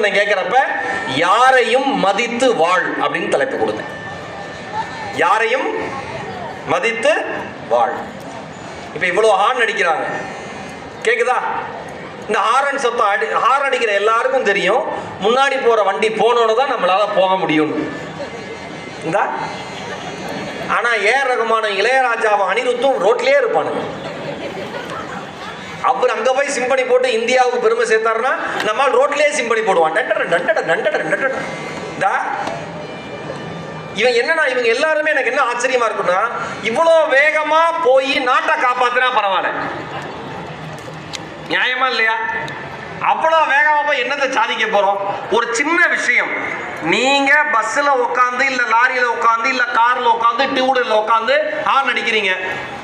கொடுத்தேன் கேட்கிறப்ப, யாரையும் மதித்து வாழ் அப்படின்னு தலைப்பு கொடுத்தேன். யாரையும் மதித்து வாழ். இப்ப இவ்வளவு ஹார்ன் அடிக்கிறாங்க, கேக்குதா? இந்த ஹாரன் சத்தம் ஹார்ன் அடிக்கிற எல்லாருக்கும் தெரியும், முன்னாடி போற வண்டி போனோன்னு தான் நம்மளால போக முடியும். இந்த ஆனா ஏஆர் ரகுமானும் இளையராஜாவும் அனிருத்தும் ரோட்லயே இருப்பானுங்க. அவர் அங்க போய் சிம்பனி போட்டு இந்தியாவுக்கு பெருமை சேர்த்தாருன்னா நம்மால் ரோட்லயே சிம்பனி போடுவான். இவன் என்னன்னா, இவங்க எல்லாருமே எனக்கு என்ன ஆச்சரியமா இருக்குன்னா, இவ்வளோ வேகமா போய் நாட்டை காப்பாத்தினா பரவாயில்ல, நியாயமா இல்லையா? அவ்வளவு வேகமா போய் என்னத்தை சாதிக்க போறோம்? ஒரு சின்ன விஷயம், நீங்க பஸ்ல உட்காந்து இல்ல லாரியில உட்காந்து இல்ல கார்ல உட்காந்து டூ வீலர்ல உட்காந்து ஹார்ன் அடிக்கிறீங்க,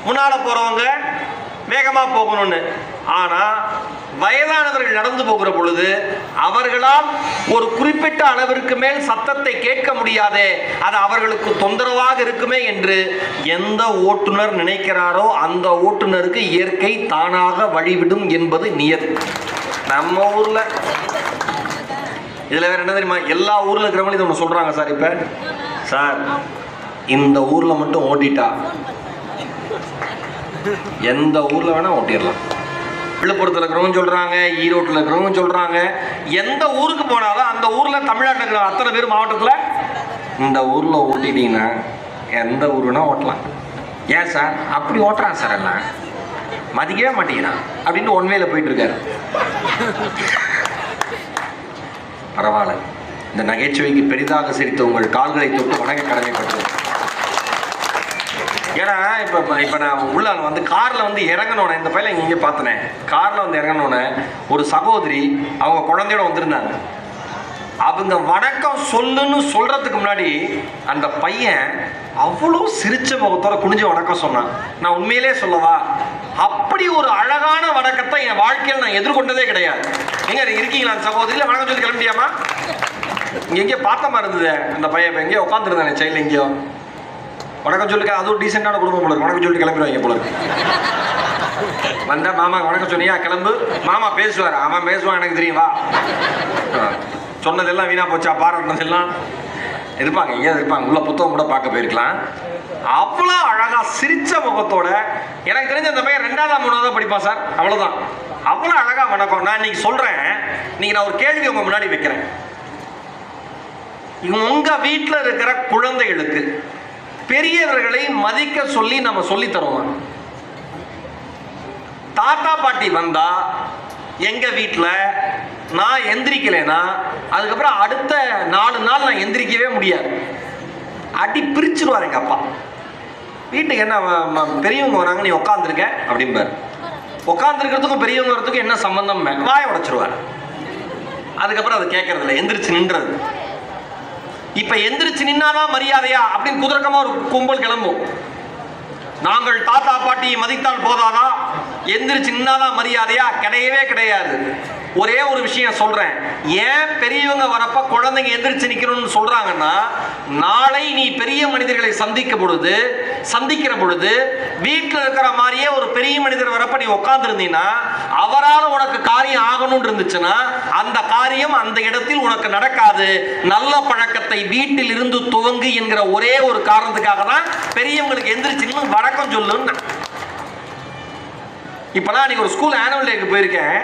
முன்னால போறவங்க வேகமா போகணும்னு. ஆனா வயதானவர்கள் நடந்து போகிற பொழுது அவர்களால் ஒரு குறிப்பிட்ட அளவிற்கு மேல் சத்தத்தை கேட்க முடியாதே, அது அவர்களுக்கு தொந்தரவாக இருக்குமே என்று எந்த ஓட்டுநர் நினைக்கிறாரோ அந்த ஓட்டுநருக்கு இயற்கை தானாக வழிவிடும் என்பது நியதி. நம்ம ஊர்ல இதுல வேற என்ன தெரியுமா, எல்லா ஊர்ல இருக்கிறவங்களும் இதை ஒன்று சொல்றாங்க சார். இப்ப சார் இந்த ஊர்ல மட்டும் ஓட்டிட்டா எந்த ஊர்ல வேணா ஓட்டிடலாம். விழுப்புரத்தில் இருக்கிறவங்க சொல்றாங்க, ஈரோட்டில் இருக்கிறவங்க சொல்றாங்க, எந்த ஊருக்கு போனாலும் அந்த ஊர்ல தமிழ்நாட்டில் இருக்கிற அத்தனை பேர் மாவட்டத்தில் இந்த ஊர்ல ஓட்டிட்டீங்கன்னா எந்த ஊருனா ஓட்டலாம். ஏன் சார் அப்படி ஓட்டுறான் சார், எல்லாம் மதிக்கவே மாட்டேங்கிறான் அப்படின்னு ஒன்வேல போயிட்டு இருக்காரு. பரவாயில்ல, இந்த நகைச்சுவைக்கு பெரிதாக சிரித்த உங்கள் கால்களை தொட்டு வணங்க கடமைப்பட்டது. ஏன்னா இப்போ நான் உள்ள வந்து காரில் வந்து இறங்கணுன்னே, இந்த பையன் இங்கே பார்த்தனேன், காரில் வந்து இறங்கணுன்னே ஒரு சகோதரி அவங்க குழந்தையோட வந்திருந்தாங்க. அவங்க வணக்கம் சொல்லுன்னு சொல்றதுக்கு முன்னாடி அந்த பையன் அவ்வளோ சிரிச்ச முகத்தோட குனிஞ்சு வணக்கம் சொன்னான். நான் உண்மையிலே சொல்லவா, அப்படி ஒரு அழகான வணக்கத்தை என் வாழ்க்கையில் நான் எதிர்கொண்டதே கிடையாது. எங்க இருக்கீங்களா சகோதரியில் வணக்கம் சொல்லி கிளம்பியாமா? இங்கே எங்கேயோ பார்த்த மாதிரி இருந்தது அந்த பையன், எங்கேயோ உட்காந்துருந்தானே செயல், எங்கேயோ வணக்கம் சொல்லிக்க. அது ஒரு டீசெண்டான குடும்பம் போல இருக்கு, வணக்கம் சொல்லிட்டு கிளம்பிடுவாங்க போல இருக்கு. வந்தா மாமா வணக்கம் சொன்னியா கிளம்பு, மாமா பேசுவார், அவன் பேசுவான் எனக்கு தெரியும், வா. சொன்னதெல்லாம் வீணா போச்சா, பாராட்டினதெல்லாம் இருப்பாங்க, எங்கேயாவது இருப்பாங்க, உள்ள புத்தகம் கூட பார்க்க போயிருக்கலாம். அவ்வளோ அழகா சிரிச்ச முகத்தோட, எனக்கு தெரிஞ்ச அந்த பையன் 2ஆவது 3ஆவது படிப்பான் சார், அவ்வளோதான். அவ்வளோ அழகா வணக்கம். நான் இன்னைக்கு சொல்றேன், நீங்க நான் ஒரு கேள்வி உங்க முன்னாடி வைக்கிறேன். உங்க வீட்டில் இருக்கிற குழந்தைகளுக்கு பெரியவர்களை மதிக்க சொல்லி நம்ம சொல்லி தருவோம். தாத்தா பாட்டி வந்தா எங்க வீட்டில் நான் எந்திரிக்கலைன்னா அதுக்கப்புறம் அடுத்த 4 நாள் நான் எந்திரிக்கவே முடியாது, அடி பிரிச்சுடுவார் எங்க அப்பா. வீட்டுக்கு என்ன பெரியவங்க வராங்க, நீ உட்காந்துருக்க அப்படிம்பார். உட்காந்துருக்கிறதுக்கும் பெரியவங்க வரதுக்கும் என்ன சம்பந்தம்? வாயை உடைச்சிருவார். அதுக்கப்புறம் அதை கேட்கறது இல்லை, எந்திரிச்சு நின்றது. இப்ப எந்திரிச்சு நின்னாதான் மரியாதையா அப்படின்னு குதர்க்கமா ஒரு கும்பல் கிளம்பும். நாங்கள் தாத்தா பாட்டியை மதித்தால் போதாதா, எந்திரிச்சு நின்னாதான் மரியாதையா? கிடையவே கிடையாது. ஒரே ஒரு விஷயம் சொல்றேன், ஏன் பெரியவங்க வரப்ப குழந்தைங்க எந்திரிச்சு நிக்கணும்னு சொல்றாங்கன்னா, நாளை நீ பெரிய மனிதர்களை சந்திக்கிற பொழுது வீட்டில் இருக்கிற மாதிரியே ஒரு பெரிய மனிதர் வரப்ப நீ உட்கார்ந்துருந்தீங்கன்னா, அவரால் உனக்கு காரியம் ஆகணும்னு இருந்துச்சுன்னா அந்த காரியம் அந்த இடத்தில் உனக்கு நடக்காது. நல்ல பழக்கத்தை வீட்டில் இருந்து துவங்கு என்கிற ஒரே ஒரு காரணத்துக்காக தான் பெரியவங்களுக்கு எந்திரிச்சு வணக்கம் சொல்லுன்னு. இப்ப நான் ஒரு ஸ்கூல் ஆனுவல் டேக்கு போயிருக்கேன்.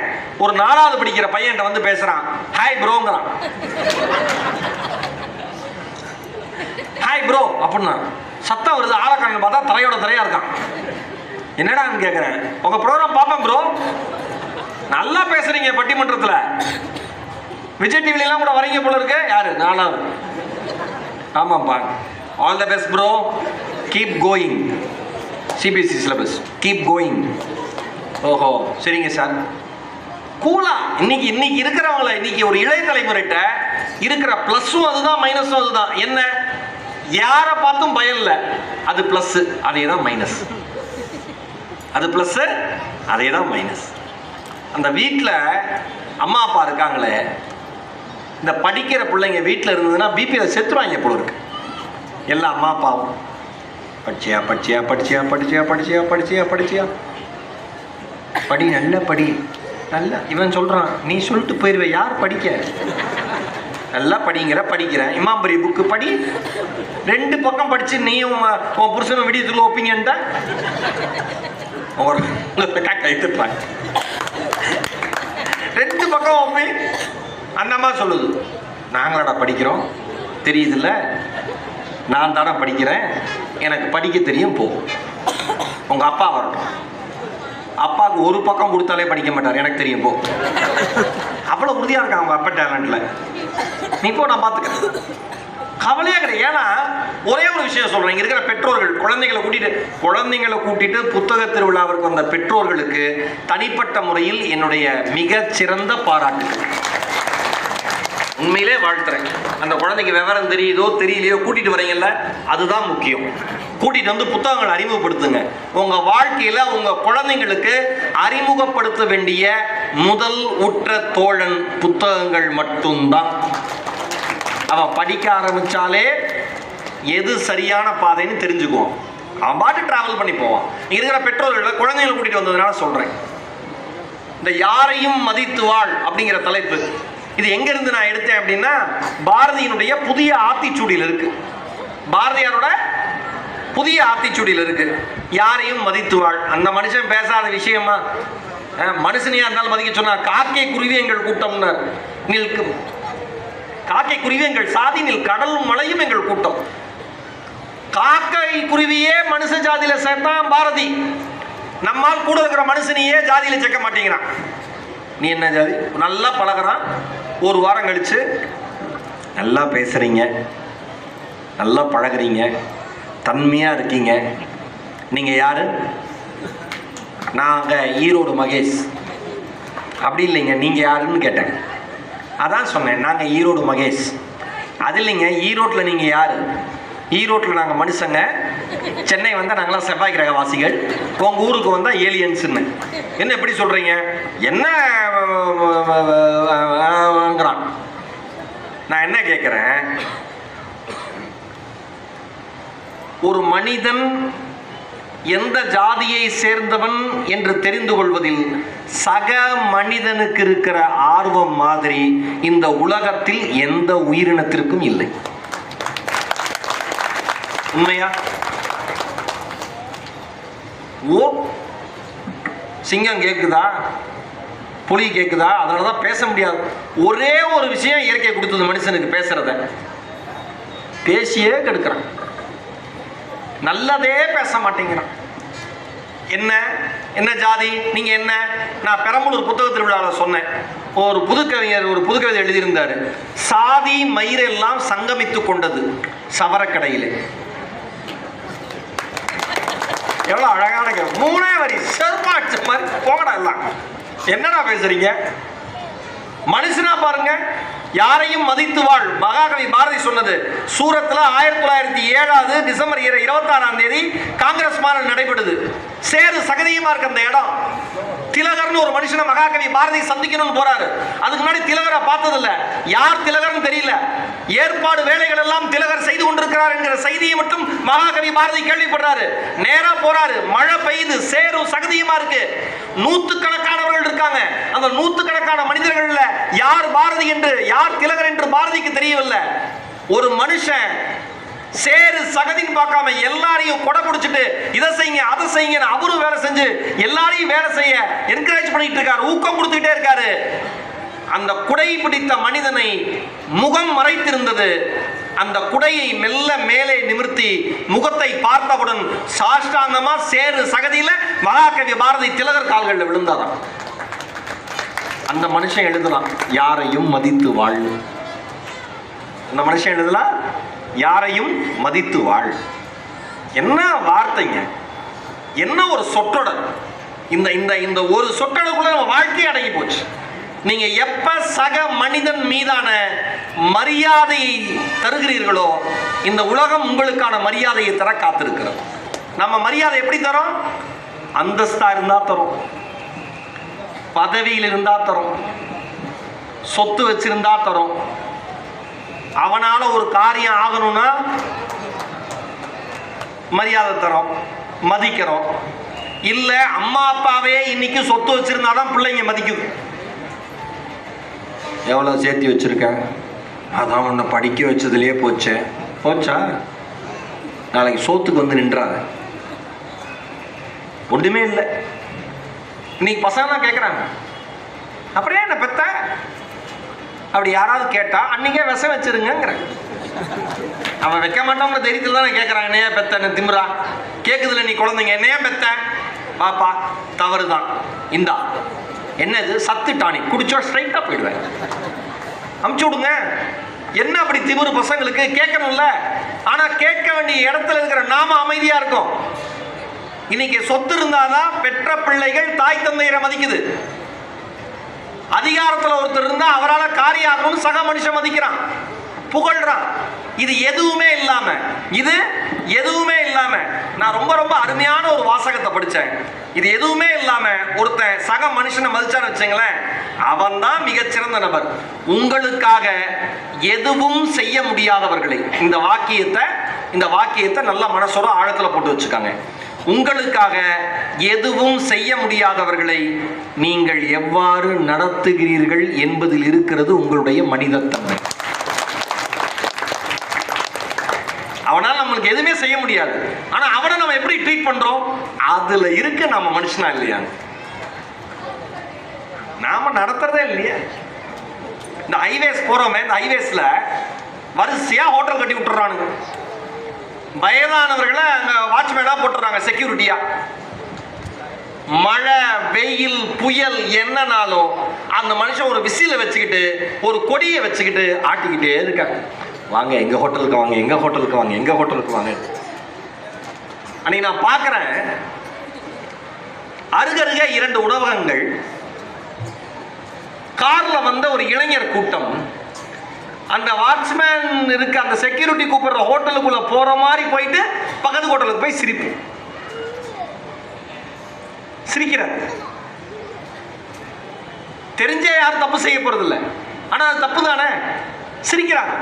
ஒரு 4ஆவது படிக்கிற பையன் வந்து பேசுறான், ஹாய் ப்ரோங்கிறான். ஹாய் ப்ரோ அப்படின்னா சத்தம் வருது, ஆளக்காரன் பார்த்தா தரையா இருக்கான். என்னடான்னு கேட்கிறேன். உங்க ப்ரோக்ராம் பார்ப்பேன் ப்ரோ, நல்லா பேசுறீங்க பட்டிமன்றத்தில், விஜய் டிவில எல்லாம் கூட வரீங்க போல இருக்கு. யாரு? 4ஆவது. ஆமாப்பா, all the best bro, keep going, CBSE syllabus, keep going. ஓஹோ சரிங்க சார். கூலா இன்னைக்கு இருக்கிறவங்கள, இன்னைக்கு ஒரு இளைய தலைமுறைகிட்ட இருக்கிற பிளஸும் அதுதான் மைனஸும் அதுதான். என்ன, யாரை பார்த்தும் பயம் இல்லை, அது பிளஸ், அதே தான் மைனஸ். அது பிளஸ், அதே தான் மைனஸ். அந்த வீட்டில் அம்மா அப்பா இருக்காங்களே, இந்த படிக்கிற பிள்ளைங்க வீட்டில் இருந்ததுன்னா பிபியில் செத்துருவாங்க போல இருக்கு. எல்லா அம்மா அப்பாவும் படிச்சியா படிச்சியா படிச்சியா படிச்சியா படிச்சியா படிச்சியா படிச்சியா படி, நல்ல படி, நல்ல. இவன் சொல்றான், நீ சொல்லிட்டு போயிருவே, யார் படிக்க? நல்லா படிக்கிறேன். இமாம்பரி புக்கு படி. 2 பக்கம் படிச்சு நீயும் உன் புருஷனும் விடியத்துல ஒப்பீங்கன்ட்ட கைத்துப்பாங்க. 2 பக்கம் ஒப்பி. அந்த அம்மா சொல்லுது, நாங்களடா படிக்கிறோம் தெரியுதுல்ல, நான் தானே படிக்கிறேன், எனக்கு படிக்க தெரியும், போ. உங்க அப்பா வரட்டும். அப்பாவுக்கு ஒரு பக்கம் கொடுத்தாலே படிக்க மாட்டார், எனக்கு தெரியும், போ. அவ்வளோ உறுதியாக இருக்காங்க அவங்க அப்பா டேலண்ட்ல. நீ போ, நான் பார்த்துக்கிறேன், கவலையே கிடையாது. ஏன்னா ஒரே ஒரு விஷயம் சொல்றேன், இங்க இருக்கிற பெற்றோர்கள் குழந்தைங்களை கூட்டிட்டு புத்தக திருவிழாவிற்கு வந்த பெற்றோர்களுக்கு தனிப்பட்ட முறையில் என்னுடைய மிகச் சிறந்த பாராட்டுகள். உண்மையிலே வாழ்த்துறேன். அந்த குழந்தைக்கு விவரம் தெரியுதோ தெரியலையோ கூட்டிட்டு வரீங்கல்ல, அதுதான் முக்கியம். கூட்டிட்டு வந்து புத்தகங்களை அறிமுகப்படுத்துங்க. உங்க வாழ்க்கையில உங்க குழந்தைங்களுக்கு அறிமுகப்படுத்த வேண்டிய முதல் உற்ற தோழன் புத்தகங்கள் மட்டும்தான். அவன் படிக்க ஆரம்பிச்சாலே எது சரியான பாதைன்னு தெரிஞ்சுக்குவான். அவன் பாட்டு டிராவல் பண்ணி போவான். இருக்கிற பெற்றோர்கள் குழந்தைகளை கூட்டிட்டு வந்ததுனால சொல்றேன். இந்த யாரையும் மதித்து வாழ் அப்படிங்கிற தலைப்பு இது எங்க இருந்து நான் எடுத்தேன் அப்படின்னா, பாரதியினுடைய புதிய ஆத்திச்சூடியில் இருக்கு. பாரதியாரோட புதிய ஆத்திச்சூடியில் இருக்கு. யாரையும் மதித்து வாழ். அந்த மனுஷன் பேசாத விஷயமா? மனுஷனையா இருந்தாலும் மதிக்க சொன்னா, காக்கை குருவி எங்கள் கூட்டம்னு நிற்கும். காக்கை குருவி எங்கள் சாதி நில், கடலும் மலையும் எங்கள் கூட்டம். காக்கை குருவியே மனுஷ ஜாதியில சேர்த்தான் பாரதி. நம்மால் கூட இருக்கிற மனுஷனையே ஜாதியில சேர்க்க மாட்டேங்கிறான். நீ என்ன ஜாதி? நல்லா பழகிறான். ஒரு வாரம் கழிச்சு நல்லா பேசுறீங்க, நல்லா பழகுறீங்க, தன்மையா இருக்கீங்க. நீங்க யாரு? நாங்க ஈரோடு மகேஷ். அப்படி இல்லைங்க, நீங்க யாருன்னு கேட்டேன். அதான் சொன்னேன், நாங்க ஈரோடு மகேஷ். அது இல்லைங்க, ஈரோட்டில் நீங்க யாரு? ஈரோட்டில் நாங்கள் மனுஷங்க, சென்னை வந்தால் நாங்களாம் செவ்வாய் கிரக வாசிகள், உங்கள் ஊருக்கு வந்தால் ஏலியன்ஸுன்னு. என்ன எப்படி சொல்கிறீங்க? என்னங்கிறான். நான் என்ன கேட்குறேன், ஒரு மனிதன் எந்த ஜாதியை சேர்ந்தவன் என்று தெரிந்து கொள்வதில் சக மனிதனுக்கு இருக்கிற ஆர்வம் மாதிரி இந்த உலகத்தில் எந்த உயிரினத்திற்கும் இல்லை. உண்மையா? ஓ, சிங்கம் கேக்குதா, புலி கேக்குதா? அதனாலதான் பேச முடியாது. ஒரே ஒரு விஷயம் இயற்கை கொடுத்தது மனுஷனுக்கு, பேசுறத. பேசியே கெடுக்கிறான், நல்லதே பேச மாட்டேங்கிறான். என்ன என்ன ஜாதி? நீங்க என்ன? நான் பெரம்பலூர் புத்தக திருவிழாவில் சொன்னேன். ஒரு புதுக்கவிஞர் ஒரு புதுக்கவிதை எழுதியிருந்தாரு. சாதி மயிரெல்லாம் சங்கமித்துக் கொண்டது சவரக்கடையில். எவ்வளவு அழகான 3 வரி செருப்பாச்சு மாதிரி போகடா. எல்லாம் என்னடா பேசுறீங்க? மனுஷனா பாருங்க. யாரையும் மதித்து வாழ். மகாகவி பாரதி சொன்னது. சூரத்தில் 1907 டிசம்பர் 26 காங்கிரஸ் மாநாடு நடைபெறுது. சேரு சகதியுமா இருக்கு அந்த இடம். திலகர்னு ஒரு மனுஷனை மகாகவி பாரதி சந்திக்கணும்னு போறாரு. அதுக்கு முன்னாடி திலகரை பார்த்ததில்ல. யார் திலகர்னு தெரியல. ஏற்பாடு வேலைகள் எல்லாம் திலகர் செய்து கொண்டிருக்கிறார் என்கிற செய்தியை மட்டும் மகாகவி பாரதி கேள்விப்படுறாரு. நேரா போறாரு. மழை பெய்யுது, சேரும் சகதியுமா இருக்கு. நூற்றுக்கணக்கானவர்கள் இருக்காங்க. அந்த நூற்றுக்கணக்கான மனிதர்கள்ல யார் பாரதி என்று, யார் திலகர் என்று பாரதிக்கு தெரியவில்லை. ஒரு மனுஷன் சேரு சகதின்னு பார்க்காம எல்லாரையும் கொடை பிடிச்சிட்டு இதை செய்யுங்க அதை செய்யுங்க அவரும் வேலை செஞ்சு எல்லாரையும் வேலை செய்ய என்கரேஜ் பண்ணிட்டு இருக்காரு, ஊக்கம் கொடுத்துட்டே இருக்காரு. அந்த குடை பிடித்த மனிதனை முகம் மறைத்திருந்தது. அந்த குடையை மெல்ல மேலே நிமிர்த்தி முகத்தை பார்த்தவுடன் சாஷ்டாங்கமா சேரு சகதியில மகாகவி பாரதி திலகர் கால்களில் விழுந்தாராம். அந்த மனுஷன் எழுதலாம், யாரையும் மதித்து வாழ். அந்த மனுஷன் எழுதலாம், யாரையும் மதித்து வாழ். என்ன வார்த்தைங்க, என்ன ஒரு சொற்றொடர். இந்த இந்த இந்த ஒரு சொற்றொடருக்குள்ள நம்ம வாழ்க்கையை அடங்கி போச்சு. நீங்க எப்ப சக மனிதன் மீதான மரியாதையை தருகிறீர்களோ இந்த உலகம் உங்களுக்கான மரியாதையை தர காத்திருக்கிறது. நம்ம மரியாதை எப்படி தரோம்? அந்தஸ்தா இருந்தா தரும், பதவியில் இருந்தா தரும், சொத்து வச்சிருந்தா தரும். அவனால ஒரு காரியம் ஆகணும்னா மரியாதை தரோம், மதிக்கிறோம். இல்ல அம்மா அப்பாவே இன்னைக்கு சொத்து வச்சிருந்தாதான் பிள்ளைங்க மதிக்குது. எவ்வளவு சேர்த்து வச்சிருக்க, அதான் உன்னை படிக்க வச்சதுலேயே போச்சா? நாளைக்கு சோத்துக்கு வந்து நின்றாங்க. ஒன்றுமே இல்லை. இன்னைக்கு பசங்க தான் கேட்குறாங்க, அப்படியே என்ன பெத்த? அப்படி யாராவது கேட்டா அன்னைக்கே விஷம் வச்சிருங்கிற. அவன் வைக்க மாட்டாங்கிற தைரியத்தில் தான் கேட்குறான். என்னையா பெத்த திமுறா கேட்குதுல நீ குழந்தைங்க, என்னையா பெத்த? பாப்பா தவறு தான், இந்தா என்னது சத்து டானிக் குடிச்சோ ஸ்ட்ரைட்டாக போயிடுவேன், அமுச்சு விடுங்க. என்ன அப்படி திமிரு பசங்களுக்கு? கேட்கணும்ல. ஆனா கேட்க வேண்டிய இடத்துல இருக்கிற நாம அமைதியா இருக்கும். இன்னைக்கு சொத்து இருந்தாதான் பெற்ற பிள்ளைகள் தாய் தந்தையரை மதிக்குது. அதிகாரத்தில் ஒருத்தர் இருந்தா அவரால் காரியம் சக மனுஷன் மதிக்கிறான், புகழ்றான். இது எதுவுமே இல்லாம நான் ரொம்ப ரொம்ப அருமையான ஒரு வாசகத்தை படிச்சேன். இது எதுவுமே இல்லாம ஒருத்தன் சக மனுஷனை மதிச்சான்னு வச்சுங்களேன், அவன் தான் மிகச்சிறந்த நபர். உங்களுக்காக எதுவும் செய்ய முடியாதவர்களை, இந்த வாக்கியத்தை நல்ல மனசோட ஆழத்துல போட்டு வச்சுக்காங்க. உங்களுக்காக எதுவும் செய்ய முடியாதவர்களை நீங்கள் எவ்வாறு நடத்துகிறீர்கள் என்பதில் இருக்கிறது உங்களுடைய மனிதத்தன்மை. அவனால் நம்மளுக்கு எதுவுமே செய்ய முடியாது, ஆனா அவனை நம்ம எப்படி ட்ரீட் பண்றோம், அதுல இருக்க நம்ம மனுஷனா இல்லையா? நாம நடத்துறதே இல்லையா? இந்த ஹைவேஸ் போறோமே, இந்த ஹைவேஸ்ல வரிசையா ஹோட்டல் கட்டி விட்டுறானுங்க. வயதானவர்களை அங்க வாட்ச்மேனா போட்டுறாங்க, செக்யூரிட்டியா. மழை வெயில் புயல் என்னனாலும் அந்த மனுஷன் ஒரு விசில வச்சுக்கிட்டு ஒரு கொடியை வச்சுக்கிட்டு ஆட்டிக்கிட்டே இருக்காங்க. வாங்க எங்க ஹோட்டலுக்கு வாங்க, எங்க ஹோட்டலுக்கு வாங்க, எங்க ஹோட்டலுக்கு வாங்க. அன்னைக்கு நான் பார்க்கிறேன், அருகருக 2 உணவகங்கள், கார்ல வந்த ஒரு இளைஞர் கூட்டம், அந்த வாட்ச்மேன் இருக்கு அந்த செக்யூரிட்டி கூப்பிடுற ஹோட்டலுக்குள்ள போற மாதிரி போயிட்டு பக்கத்து ஹோட்டலுக்கு போய் சிரிக்கிறார். தெரிஞ்சே யாரும் தப்பு செய்ய போறது இல்லை, ஆனா அது தப்பு தானே. சிரிக்கிறாங்க.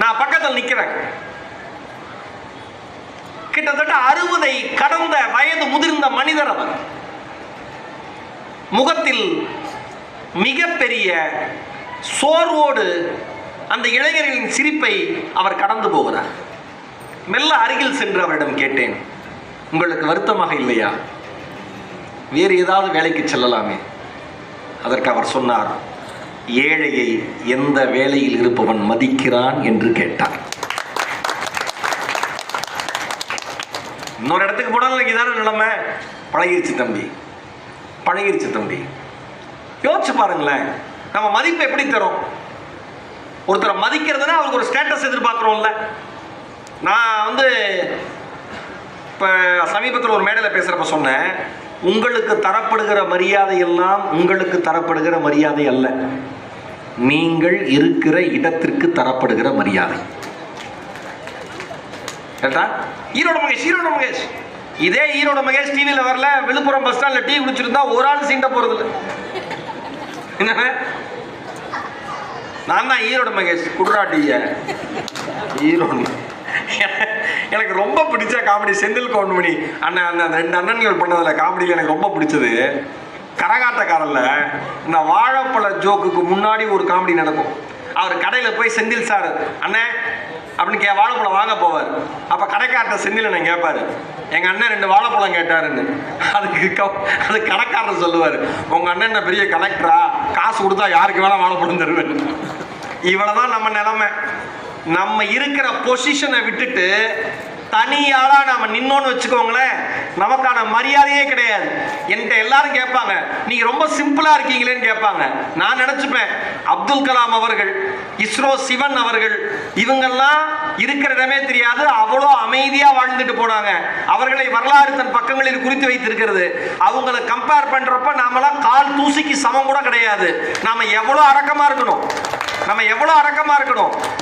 நான் பக்கத்தில் நிற்கிறேன். கிட்டத்தட்ட 60 கடந்த வயது முதிர்ந்த மனிதர் அவர். முகத்தில் மிகப்பெரிய சோர்வோடு அந்த இளைஞர்களின் சிரிப்பை அவர் கடந்து போகிறார். மெல்ல அருகில் சென்று அவரிடம் கேட்டேன், உங்களுக்கு வருத்தமாக இல்லையா? வேறு ஏதாவது வேலைக்கு செல்லலாமே. அதற்கு அவர் சொன்னார், ஏழையை எந்த வேலையில் இருப்பவன் மதிக்கிறான் என்று கேட்டார். இன்னொரு இடத்துக்கு போனாலும் இதான நிலைமை. பழகிருச்சு தம்பி. யோசிச்சு பாருங்களேன், நம்ம மதிப்பு எப்படி தரும்? ஒருத்தரை மதிக்கிறதுனா அவருக்கு ஒரு ஸ்டேட்டஸ் எதிர்பார்க்கிறோம்ல. நான் இப்போ சமீபத்தில் ஒரு மேடையில் பேசுகிறப்ப சொன்னேன், உங்களுக்கு தரப்படுகிற மரியாதை எல்லாம் உங்களுக்கு தரப்படுகிற மரியாதை அல்ல, நீங்கள் இருக்கிற இடத்திற்கு தரப்படுகிற மரியாதை. ஈரோடு மகேஷ் இதே ஈரோடு மகேஷ் டிவியில் வரல, விழுப்புரம் பஸ் ஸ்டாண்ட்ல டீ குடிச்சிருந்தா ஒரு ஆள் சீண்ட போறது இல்லை. நான் தான் ஈரோடு மகேஷ் குடுறாட்டிய ஈரோடு. எனக்கு ரொம்ப பிடிச்ச காமெடி செந்தில் கவுண்டமணி அண்ணன், அந்த 2 அண்ணன்கள் பண்ணதுல காமெடியில் எனக்கு ரொம்ப பிடிச்சது, கரகாட்டக்காரல்ல இந்த வாழைப்பழ ஜோக்குக்கு முன்னாடி ஒரு காமெடி நடக்கும். அவர் கடையில் போய் செந்தில் சார் அண்ணன் அப்படின்னு வாழைப்பழம் வாங்க போவார். அப்போ கடைக்காரட்ட செந்தில் அண்ணன் கேட்பாரு, எங்கள் அண்ணன் 2 வாழைப்பழம் கேட்டாருன்னு. அது கடைக்காரர் சொல்லுவார், உங்கள் அண்ணன் என்ன பெரிய கலெக்டரா, காசு கொடுத்தா யாருக்கு வேணா வாழைப்பழம் தருவேன். இவ்வளவுதான் நம்ம நிலைமை. நம்ம இருக்கிற பொசிஷனை விட்டுட்டு தனியாளா நாம நின்னோன்னு வச்சுக்கோங்களேன், நமக்கான மரியாதையே கிடையாது. என்கிட்ட எல்லாரும் கேட்பாங்க, நீங்க ரொம்ப சிம்பிளா இருக்கீங்களேன்னு கேட்பாங்க. நான் நினைச்சுப்பேன், அப்துல் கலாம் அவர்கள், இஸ்ரோ சிவன் அவர்கள், இவங்கெல்லாம் இருக்கிற இடமே தெரியாது, அவ்வளோ அமைதியா வாழ்ந்துட்டு போனாங்க. அவர்களை வரலாறு தன் பக்கங்களில் குறித்து வைத்திருக்கிறது. அவங்களை கம்பேர் பண்றப்ப நாமெல்லாம் கால் தூசிக்கு சமம் கூட கிடையாது. நாம எவ்வளோ அடக்கமா இருக்கணும்,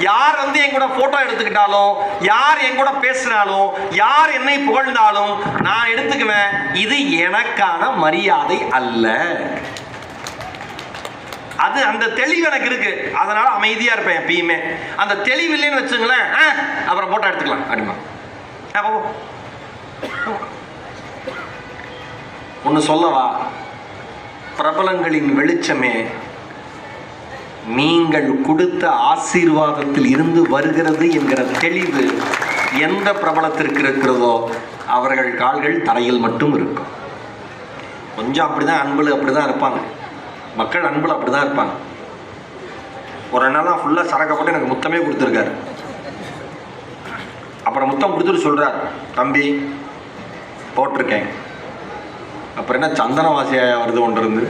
யார் என் கூட போட்டோ எடுத்துக்கிட்டாலும், யார் என் கூட பேசினாலும், யார் என்னை புகழ்ந்தாலும் நான் எடுத்துக்குவேன், இது எனக்கான மரியாதை அல்ல. அது அந்த தெளிவு எனக்கு இருக்கு, அதனால அமைதியா இருப்பேன் எப்பயுமே. அந்த தெளிவு இல்லைன்னு வச்சுங்களேன், அப்புறம் போட்டோ எடுத்துக்கலாம் அப்படிமா. ஒன்னு சொல்லவா, பிரபலங்களின் வெளிச்சமே நீங்கள் கொடுத்த ஆசீர்வாதத்தில் இருந்து வருகிறது என்கிற தெளிவு எந்த பிரபலத்திற்கு இருக்கிறதோ அவர்கள் கால்கள் தரையில் மட்டும் இருக்கும். கொஞ்சம் அப்படிதான் அன்புல அப்படிதான் இருப்பாங்க மக்கள், அன்புல அப்படிதான் இருப்பாங்க. ஒரு நாளாக ஃபுல்லாக சரக்கப்பட்டு எனக்கு முத்தமே கொடுத்துருக்காரு. அப்புறம் முத்தம் கொடுத்துட்டு சொல்கிறார், தம்பி போட்டிருக்கேன். அப்புறம் என்ன சந்தன வாசியாக வருது ஒன்று இருந்து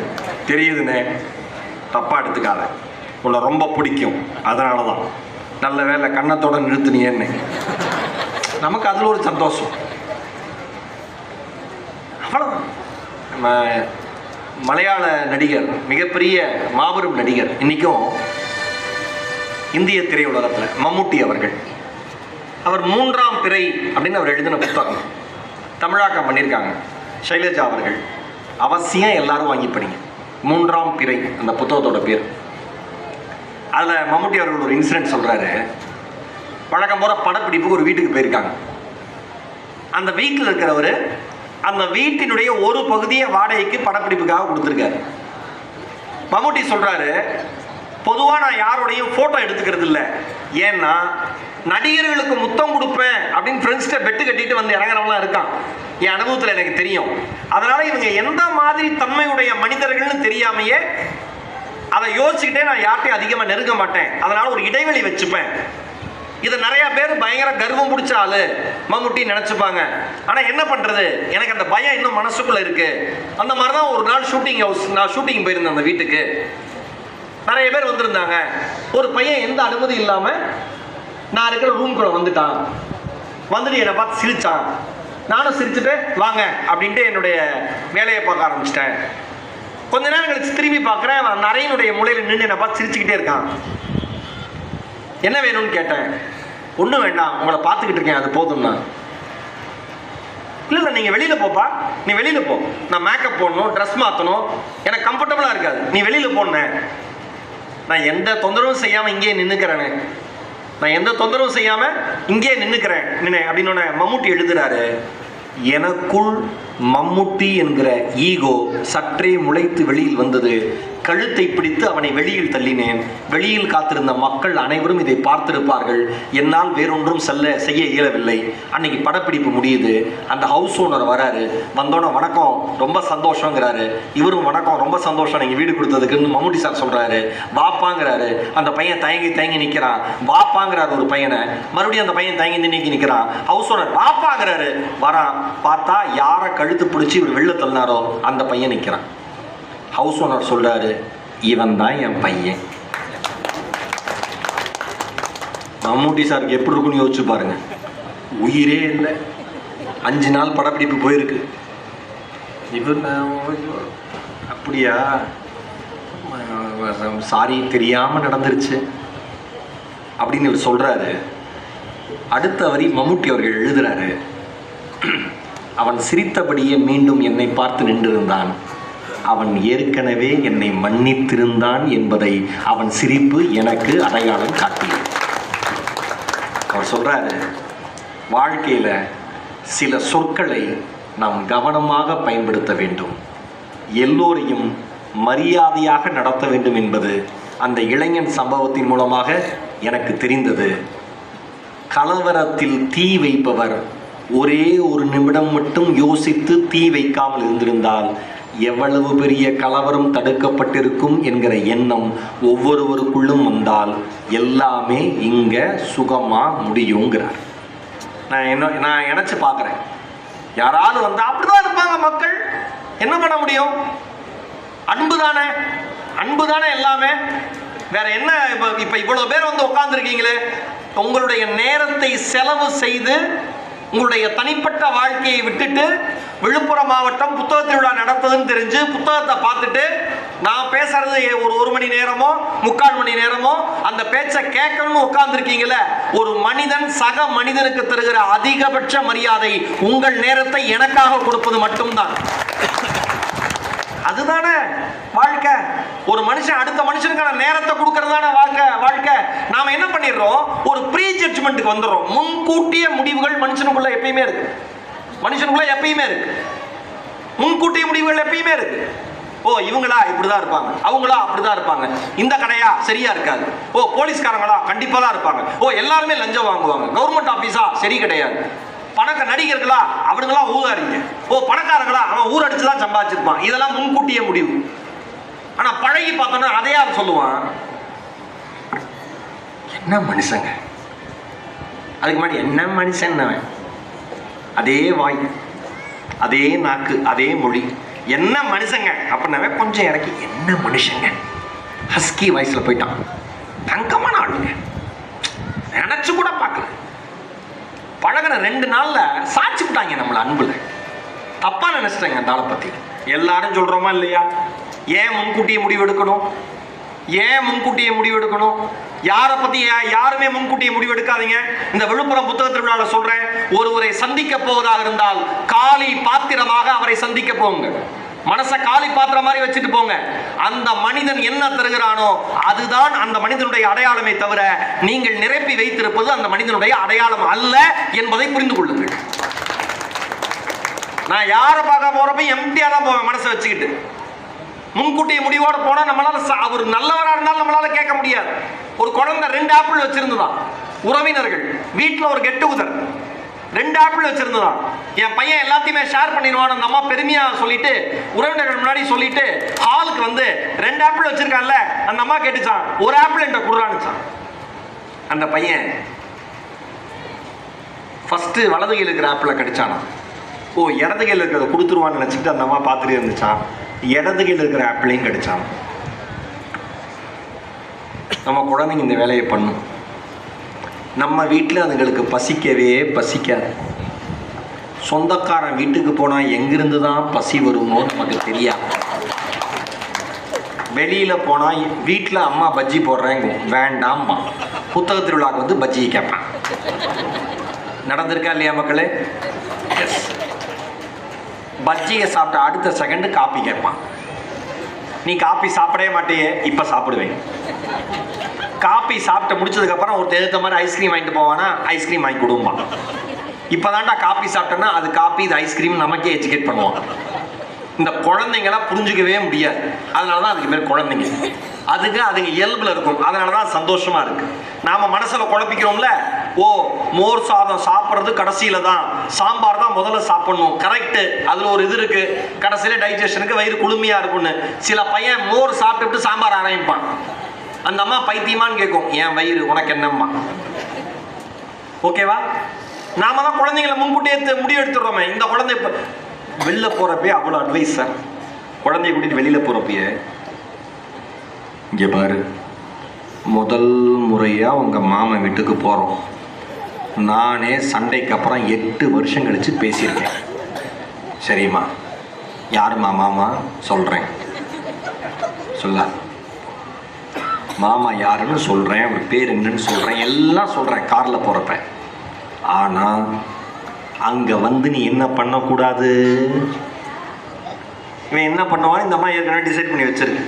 தெரியுதுண்ணே, தப்பாக எடுத்துக்காத, உன்னை ரொம்ப பிடிக்கும், அதனால தான் நல்ல வேலை கண்ணத்தோட நிறுத்தினியேன்னு. நமக்கு அதில் ஒரு சந்தோஷம். அவ்வளோதான். நம்ம மலையாள நடிகர், மிகப்பெரிய மாபெரும் நடிகர், இன்றைக்கும் இந்திய திரையுலகத்தில் மம்முட்டி அவர்கள், அவர் 3ஆம் பிறை அப்படின்னு அவர் எழுதின புத்தகம் தமிழாக்கம் பண்ணியிருக்காங்க. ஷைலஜா அவர்கள் அவசியம் எல்லாரும் வாங்கி படிங்க. 3ஆம் பிறை அந்த புத்தகத்தோட பேர். அதில் மம்முட்டி அவர்கள் ஒரு இன்சிடென்ட் சொல்கிறாரு. வழக்கம் போகிற படப்பிடிப்புக்கு ஒரு வீட்டுக்கு போயிருக்காங்க. அந்த வீட்டில் இருக்கிறவர் அந்த வீட்டினுடைய ஒரு பகுதியை வாடகைக்கு படப்பிடிப்புக்காக கொடுத்துருக்காரு. மம்முட்டி சொல்கிறாரு, பொதுவாக நான் யாரோடையும் ஃபோட்டோ எடுத்துக்கிறது இல்லை. ஏன்னா நடிகர்களுக்கு முத்தம் கொடுப்பேன் அப்படின்னு ஃப்ரெண்ட்ஸ்கிட்ட பெட்டு கட்டிட்டு வந்து இறங்குறவங்களாம் இருக்கான். என் அனுபவத்தில் எனக்கு தெரியும். அதனால் இவங்க எந்த மாதிரி தன்மையுடைய மனிதர்கள்னு தெரியாமையே அதை யோசிச்சுக்கிட்டே நான் யார்ட்டையும் அதிகமாக நெருங்க மாட்டேன். அதனால் ஒரு இடைவெளி வச்சுப்பேன். இதை நிறையா பேர் பயங்கர கர்வம் பிடிச்ச ஆளு மம்முட்டி நினச்சிப்பாங்க. ஆனால் என்ன பண்ணுறது, எனக்கு அந்த பயம் இன்னும் மனசுக்குள்ளே இருக்குது. அந்த மாதிரி தான் ஒரு நாள் நான் ஷூட்டிங் போயிருந்தேன். அந்த வீட்டுக்கு நிறைய பேர் வந்திருந்தாங்க. ஒரு பையன் எந்த அனுமதி இல்லாமல் நான் இருக்கிற ரூம்குள்ளே வந்துட்டான். வந்துட்டு என்னை பார்த்து சிரித்தான். நானும் சிரிச்சுட்டு வாங்க அப்படின்ட்டு என்னுடைய வேலையை பார்க்க ஆரம்பிச்சிட்டேன். கொஞ்ச நேரம் கழிச்சு திரும்பி பார்க்குறேன், நரையினுடைய மூலையில் நின்று என்னை பார்த்து சிரிச்சுக்கிட்டே இருக்கான். என்ன வேணும்னு கேட்டேன். ஒன்றும் வேண்டாம், உங்களை பார்த்துக்கிட்டு இருக்கேன், அது போதும்னா. இல்லை நீங்கள் வெளியில் போப்பா, நீ வெளியில் போ, நான் மேக்கப் போடணும், ட்ரெஸ் மாற்றணும், எனக்கு கம்ஃபர்டபுளாக இருக்காது, நீ வெளியில் போனேன். நான் எந்த தொந்தரவும் செய்யாமல் இங்கேயே நின்றுக்கிறேனே, நான் எந்த தொந்தரவும் செய்யாமல் இங்கேயே நின்றுக்கிறேன் அப்படின்னு மம்முட்டி எழுதுறாரு. எனக்குள் மம்முட்டி என்கிற ஈகோ சற்றே முளைத்து வெளியில் வந்தது. கழுத்தை பிடித்து அவனை வெளியில் தள்ளினேன். வெளியில் காத்திருந்த மக்கள் அனைவரும் இதை பார்த்திருப்பார்கள். என்னால் வேறொன்றும் செய்ய இயலவில்லை. அன்னைக்கு படப்பிடிப்பு முடியுது. அந்த ஹவுஸ் ஓனர் வராரு. வந்தோன்னே வணக்கம், ரொம்ப சந்தோஷங்கிறாரு. இவரும் வணக்கம், ரொம்ப சந்தோஷம் நீங்கள் வீடு கொடுத்ததுக்குன்னு மம்முட்டி சார் சொல்கிறாரு. வாப்பாங்கிறாரு. அந்த பையன் தயங்கி நிற்கிறான். வாப்பாங்கிறாரு ஒரு பையனை. மறுபடியும் அந்த பையன் தயங்கி நிற்கிறான். ஹவுஸ் ஓனர் வாப்பாங்கிறாரு. வரான். பார்த்தா யாரை கழுத்து பிடிச்சி இவர் வெளில தள்ளினாரோ அந்த பையன் நிற்கிறான். ஹவுஸ் ஓனர் சொல்றாரு, இவன் தான் என் பையன். மம்முட்டி சாருக்கு எப்படி இருக்குன்னு யோசிச்சு பாருங்க. உயிரே இல்லை, 5 நாள் படப்பிடிப்பு போயிருக்கு. இவர் அப்படியா, சாரி தெரியாம நடந்துருச்சு அப்படின்னு இவர் சொல்றாரு. அடுத்த வரி மம்முட்டி அவர்கள் எழுதுறாரு, அவன் சிரித்தபடியே மீண்டும் என்னை பார்த்து நின்றிருந்தான். அவன் ஏற்கனவே என்னை மன்னித்திருந்தான் என்பதை அவன் சிரிப்பு எனக்கு அடையாளம் காட்டியது. அவர் சொல்றாரு, வாழ்க்கையில சில சொற்களை நாம் கவனமாக பயன்படுத்த வேண்டும். எல்லோரையும் மரியாதையாக நடத்த வேண்டும் என்பது அந்த இளைஞன் சம்பவத்தின் மூலமாக எனக்கு தெரிந்தது. கலவரத்தில் தீ வைப்பவர் ஒரே ஒரு நிமிடம் மட்டும் யோசித்து தீ வைக்காமல் இருந்திருந்தால் எவ்வளவு பெரிய கலவரம் தடுக்கப்பட்டிருக்கும் என்கிற எண்ணம் ஒவ்வொருவருக்குள்ளும் வந்தால் எல்லாமே இங்க சுகமா முடியுங்கிறார். நான் நினைச்சு பார்க்குறேன். யாராவது வந்தா அப்படிதான் இருப்பாங்க மக்கள். என்ன பண்ண முடியும்? அன்பு தானே எல்லாமே. வேற என்ன? இப்ப இவ்வளவு பேர் வந்து உட்கார்ந்துருக்கீங்களே, உங்களுடைய நேரத்தை செலவு செய்து உங்களுடைய தனிப்பட்ட வாழ்க்கையை விட்டுட்டு விழுப்புரம் மாவட்டம் புத்தக திருவிழா நடத்துதுன்னு தெரிஞ்சு புத்தகத்தை பார்த்துட்டு நான் பேசுறது ஒரு மணி நேரமோ 3/4 மணி நேரமோ அந்த பேச்சை கேட்கணும்னு உட்கார்ந்துருக்கீங்களே, ஒரு மனிதன் சக மனிதனுக்கு தருகிற அதிகபட்ச மரியாதை உங்கள் நேரத்தை எனக்காக கொடுப்பது மட்டும்தான். அதுதானே வாழ்க்கை. ஒரு மனுஷன் அடுத்த மனுஷனுக்கான நேரத்தை கொடுக்கறதான வாழ்க்கை. நாம என்ன பண்ணிடுறோம், ஒரு ப்ரீ ஜட்ஜ்மெண்ட்டுக்கு வந்துடுறோம். முன்கூட்டிய முடிவுகள் மனுஷனுக்குள்ள எப்பயுமே இருக்கு. முன்கூட்டிய முடிவுகள் எப்பயுமே இருக்கு. ஓ இவங்களா இப்படிதான் இருப்பாங்க, அவங்களா அப்படிதான் இருப்பாங்க, இந்த கடையா சரியா இருக்காது, ஓ போலீஸ்காரங்களா கண்டிப்பா தான் இருப்பாங்க, ஓ எல்லாருமே லஞ்சம் வாங்குவாங்க, கவர்மெண்ட் ஆபீஸா சரி கிடையாது, பணக்க நடிகர்களா அவனுங்களா ஊதாரிங்க, ஓ பணக்காரங்களா அவன் ஊரடிச்சுதான் சம்பாதிச்சிருப்பான். இதெல்லாம் முன்கூட்டிய முடிவு. ஆனா பழகி பார்த்தோன்னா அதையா சொல்லுவான். என்ன மனுஷங்க, அதுக்கு முன்னாடி என்ன மனுஷன், அதே வாய், அதே நாக்கு, அதே மொழி, என்ன மனுஷங்க அப்படின்னாவே கொஞ்சம் இறக்கி என்ன மனுஷங்க ஹஸ்கி வாய்ஸ்ல போயிட்டான். தங்கமான ஆளுங்க, நினைச்சு கூட பார்க்கல. பழகின 2 நாள்ல சாட்சி விட்டாங்க நம்மள அன்புல. தப்பா நினைச்சிட்டாங்க அந்த ஆளை பத்தி. எல்லாரும் சொல்றோமா இல்லையா? ஏன் முன்கூட்டியே முடிவு எடுக்கணும்? ஏன் முன்கூட்டியே முடிவு எடுக்கணும்? யாரை பத்தி யாருமே முன்கூட்டியே முடிவு எடுக்காதீங்க. இந்த விழுப்புரம் புத்தக திருவிழால சொல்றேன், ஒருவரை சந்திக்க போவதாக இருந்தால் காலி பாத்திரமாக அவரை சந்திக்க போங்க. மனசை காலி பாத்திரம் மாதிரி வச்சுட்டு போங்க. அந்த மனிதன் என்ன தருகிறானோ அதுதான் அந்த மனிதனுடைய அடையாளமே தவிர நீங்கள் நிரப்பி வைத்திருப்பது அந்த மனிதனுடைய அடையாளம் அல்ல என்பதை புரிந்து கொள்ளுங்கள். நான் யாரை பார்க்க போறப்ப எம்டியா தான் போவேன் மனசை வச்சுக்கிட்டு. முன்கூட்டிய முடிவோட போனா நம்மளால அவர் நல்லவரா இருந்தாலும் நம்மளால கேட்க முடியாது. ஒரு குழந்தை 2 ஆப்பிள் வச்சிருந்ததான், உறவினர்கள் வீட்டுல ஒரு கெட் டுகெதர் 2 ஆப்பிள் வச்சிருந்ததான். என் பையன் எல்லாத்தையுமே ஷேர் பண்ணிடுவான் அந்த அம்மா பெருமையா சொல்லிட்டு உறவினர்கள் முன்னாடி சொல்லிட்டு ஹாலுக்கு வந்து 2 ஆப்பிள் வச்சிருக்கான்ல அந்த அம்மா கேட்டுச்சான், 1 ஆப்பிள் என்ற குடுறானுச்சான். அந்த பையன் ஃபர்ஸ்ட் வலது கையில் இருக்கிற ஆப்பிளை கடிச்சானா. ஓ இடது கையில் இருக்கிறத கொடுத்துருவான்னு நினைச்சிட்டு அந்த அம்மா பார்த்துட்டே இருந்துச்சான். இடது கையில் இருக்கிற ஆப்பிளையும் கடிச்சான். நம்ம குழந்தைங்க இந்த வேலையை பண்ணும். நம்ம வீட்டில் அதுங்களுக்கு பசிக்கவே பசிக்காது. சொந்தக்காரன் வீட்டுக்கு போனால் எங்கிருந்து தான் பசி வருமோ நமக்கு தெரியாது. வெளியில் போனால் வீட்டில் அம்மா பஜ்ஜி போடுறேங்க வேண்டாம்மா, புத்தக திருவிழாவுக்கு வந்து பஜ்ஜி கேட்பான். நடந்திருக்கா இல்லையா மக்களே? பஜ்ஜியை சாப்பிட்ட அடுத்த செகண்ட் காப்பி கேட்பான். நீ காப்பி சாப்பிடவே மாட்டேயே, இப்போ சாப்பிடுவேன். காப்பி சாப்பிட்டு முடிச்சதுக்கு அப்புறம் ஒரு தேர்த்த மாதிரி ஐஸ்கிரீம் வாங்கிட்டு போவானா, ஐஸ்கிரீம் வாங்கி கொடுப்பான். இப்போதான்டா காப்பி சாப்பிட்டேன்னா அது காப்பி இது ஐஸ்கிரீம் நமக்கே எஜுகேட் பண்ணுவான். இந்த குழந்தைங்களாம் புரிஞ்சுக்கவே முடியாது. அதனால தான் அதுக்கு பேர் குழந்தைங்க. அதுங்க இயல்புல இருக்கும். அதனால தான் சந்தோஷமா இருக்கு. நாம மனசுல குழப்பிக்கிறோம்ல, ஓ மோர் சாதம் சாப்பிட்றது கடைசியில தான், சாம்பார் தான் முதல்ல சாப்பிடணும். கரெக்ட், அதுல ஒரு இது இருக்கு, கடைசியில டைஜஷனுக்கு வயிறு குளுமையா இருக்கும்னு. சில பையன் மோர் சாப்பிட்டு சாம்பார் ஆரம்பிப்பான். அந்த அம்மா பைத்தியமான்னு கேட்கும், என் வயிறு உனக்கு என்னம்மா? ஓகேவா? நாம தான் குழந்தைங்களை முன்கூட்டியே முடிவு எடுத்துடுறோமே. இந்த குழந்தை வெளில போறப்பே அவ்வளோ அட்வைஸ் சார். குழந்தைய கூட்டிட்டு வெளியில போறப்பயே, இங்கே பாரு, முதல் முறையாக உங்கள் மாமன் வீட்டுக்கு போகிறோம். நானே சண்டைக்கு அப்புறம் 8 வருஷம் கழித்து பேசியிருக்கேன். சரிம்மா, யாரும்மா மாமா? சொல்கிறேன். சொல்ல மாமா யாருன்னு சொல்கிறேன், அவர் பேர் என்னன்னு சொல்கிறேன், எல்லாம் சொல்கிறேன் காரில் போகிறப்ப. ஆனால் அங்கே வந்து நீ என்ன பண்ணக்கூடாது. இவன் என்ன பண்ணுவான்னு இந்த அம்மா ஏற்கனவே டிசைட் பண்ணி வச்சிருக்கு.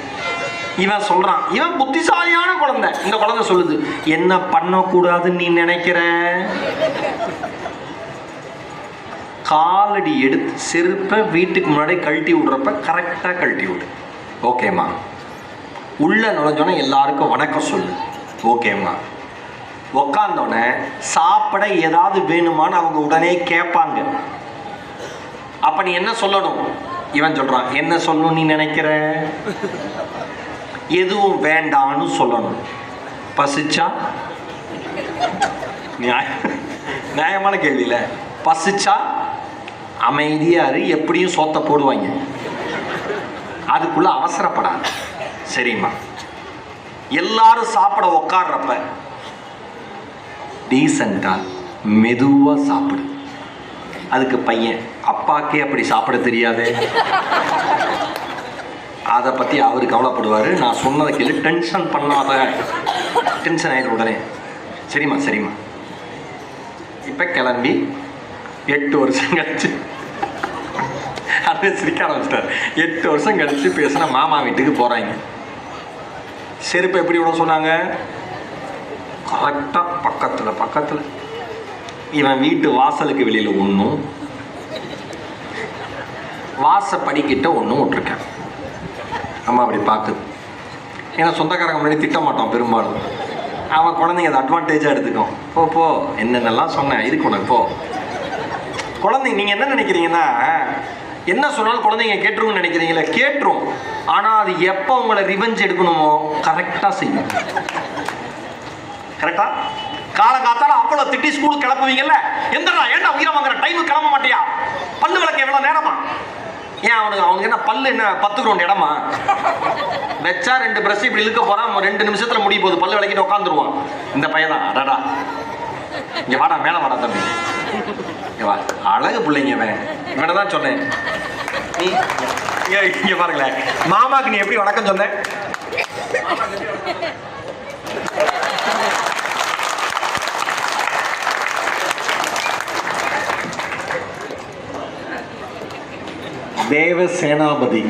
இவன் சொல்றான், இவன் புத்திசாலியான குழந்தை. இந்த குழந்தை சொல்லுது, என்ன பண்ணக்கூடாதுன்னு நீ நினைக்கிற? காலடி எடுத்து செருப்பை வீட்டுக்கு முன்னாடி கழட்டி விடுறப்ப கரெக்டாக கழட்டி விடு. ஓகேம்மா. உள்ள நுழைஞ்சோன்னே எல்லாருக்கும் வணக்கம் சொல்லு. ஓகேம்மா. உக்காந்தோடனே சாப்பிட ஏதாவது வேணுமான்னு அவங்க உடனே கேட்பாங்க. அப்ப நீ என்ன சொல்லணும்? இவன் சொல்றான், என்ன சொல்லணும் நீ நினைக்கிற? எதுவும் வேண்டான்னு சொல்லணும். பசிச்சா? நியாயமான கேள்வியில. பசிச்சா அமைதியாரு, எப்படியும் சோத்த போடுவாங்க. அதுக்குள்ள அவசரப்படாது. சரிம்மா. எல்லாரும் சாப்பிட உக்காடுறப்ப டீசெண்டா மெதுவா சாப்பிடு. அதுக்கு பையன், அப்பாக்கே அப்படி சாப்பிட தெரியாது, அதை பற்றி அவர் கவலைப்படுவார். நான் சொன்னதை கேள்வி, டென்ஷன் பண்ணாத, டென்ஷன் ஆகிடும் உடனே. சரிம்மா சரிம்மா. இப்போ கிளம்பி 8 வருஷம் கழிச்சு, அது சிரிக்க ஆரம்பிச்சிட்டார். 8 வருஷம் கழிச்சு பேசுன மாமா வீட்டுக்கு போகிறாங்க. செருப்பு எப்படி விட சொன்னாங்க? கரெக்டாக பக்கத்தில். இவன் வீட்டு வாசலுக்கு வெளியில் ஒன்றும், வாசப்படிக்கிட்ட ஒன்றும் விட்டுருக்கேன். அம்மா அப்படி பார்க்குது. ஏன்னா சொந்தக்காரங்க முன்னாடி திட்ட மாட்டோம் பெரும்பாலும். அவன் குழந்தைங்க அதை அட்வான்டேஜாக எடுத்துக்கும். போ என்னென்னலாம் சொன்னேன் இருக்கு உனக்கு போ. குழந்தைங்க நீங்கள் என்ன நினைக்கிறீங்கன்னா, என்ன சொன்னாலும் குழந்தைங்க கேட்டுருன்னு நினைக்கிறீங்களே, கேட்டுரும். ஆனால் அது எப்போ உங்களை ரிவெஞ்ச் எடுக்கணுமோ கரெக்டாக செய்யும். கரெக்டா? காலங்காத்தால அவ்வளோ திட்டி ஸ்கூலுக்கு கிளப்புவீங்கல்ல, எந்தடா ஏன்டா உயிரை வாங்குற டைமுக்கு கிளம்ப மாட்டியா, பல்லு விளக்க எவ்வளோ நேரமா? ஏன் அவனுக்கு என்ன பல்லு என்ன 10 கிரவுண்ட் இடமா? வச்சா 2 பிரஷ் இப்படி இழுக்க போறான், 2 நிமிஷத்துல முடிய போகுது, பல்லு விளக்கிட்டு உட்காந்துருவான். இந்த பையன் தான் அடடா இங்க வாடா மேல வாடா தம்பி வா, அழகு பிள்ளைங்க இவனை தான் சொன்னேன். நீ இங்க பாருங்களேன், மாமாக்கு நீ எப்படி வணக்கம் சொன்ன? தேவ சேனாபதி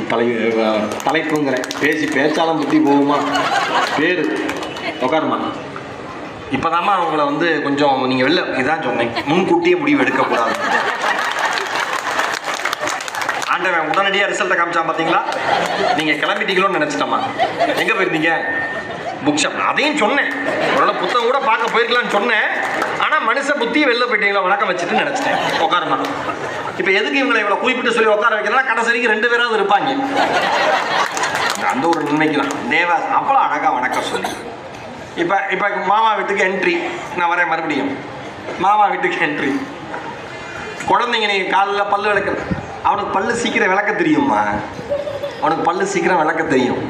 தலைப்புங்கிறேன். பேச்சாலும் புத்தி போகுமா? பேரு உட்காருமா. இப்போதாம்மா அவங்கள கொஞ்சம் நீங்கள் வெளில இதான் சொன்னேன், முன்கூட்டியே முடிவு எடுக்கக்கூடாது. ஆண்டவன் உடனடியாக ரிசல்ட்டை காமிச்சான் பார்த்தீங்களா? நீங்கள் கிளம்பிட்டீங்களோன்னு நினச்சிட்டம்மா. எங்கே போயிருந்தீங்க? Book shop. அதையும் சொன்னேன், உங்களோட புத்தகம் கூட பார்க்க போயிருக்கலான்னு சொன்னேன். ஆனால் மனுஷ புத்தியை வெளில போயிட்டீங்களா வணக்கம் வச்சுட்டு நினச்சிட்டேன். உட்காருமா. இப்போ எதுக்கு இவங்களை இவ்வளோ குறிப்பிட்டு சொல்லி உட்கார வைக்கிறதா? கடைசிக்கு 2 பேராவது இருப்பாங்க. அந்த ஒரு நன்மைக்கு தான் தேவா அவ்வளோ அழகாக வணக்கம் சொல்லி. இப்போ மாமா வீட்டுக்கு என்ட்ரி. நான் வரேன் மறுபடியும். மாமா வீட்டுக்கு என்ட்ரி. குழந்தைங்க நீ காலையில் பல்லு விளக்க, அவனுக்கு பல்லு சீக்கிரம் விளக்க தெரியுமா? அவனுக்கு பல்லு சீக்கிரம் விளக்க தெரியும்.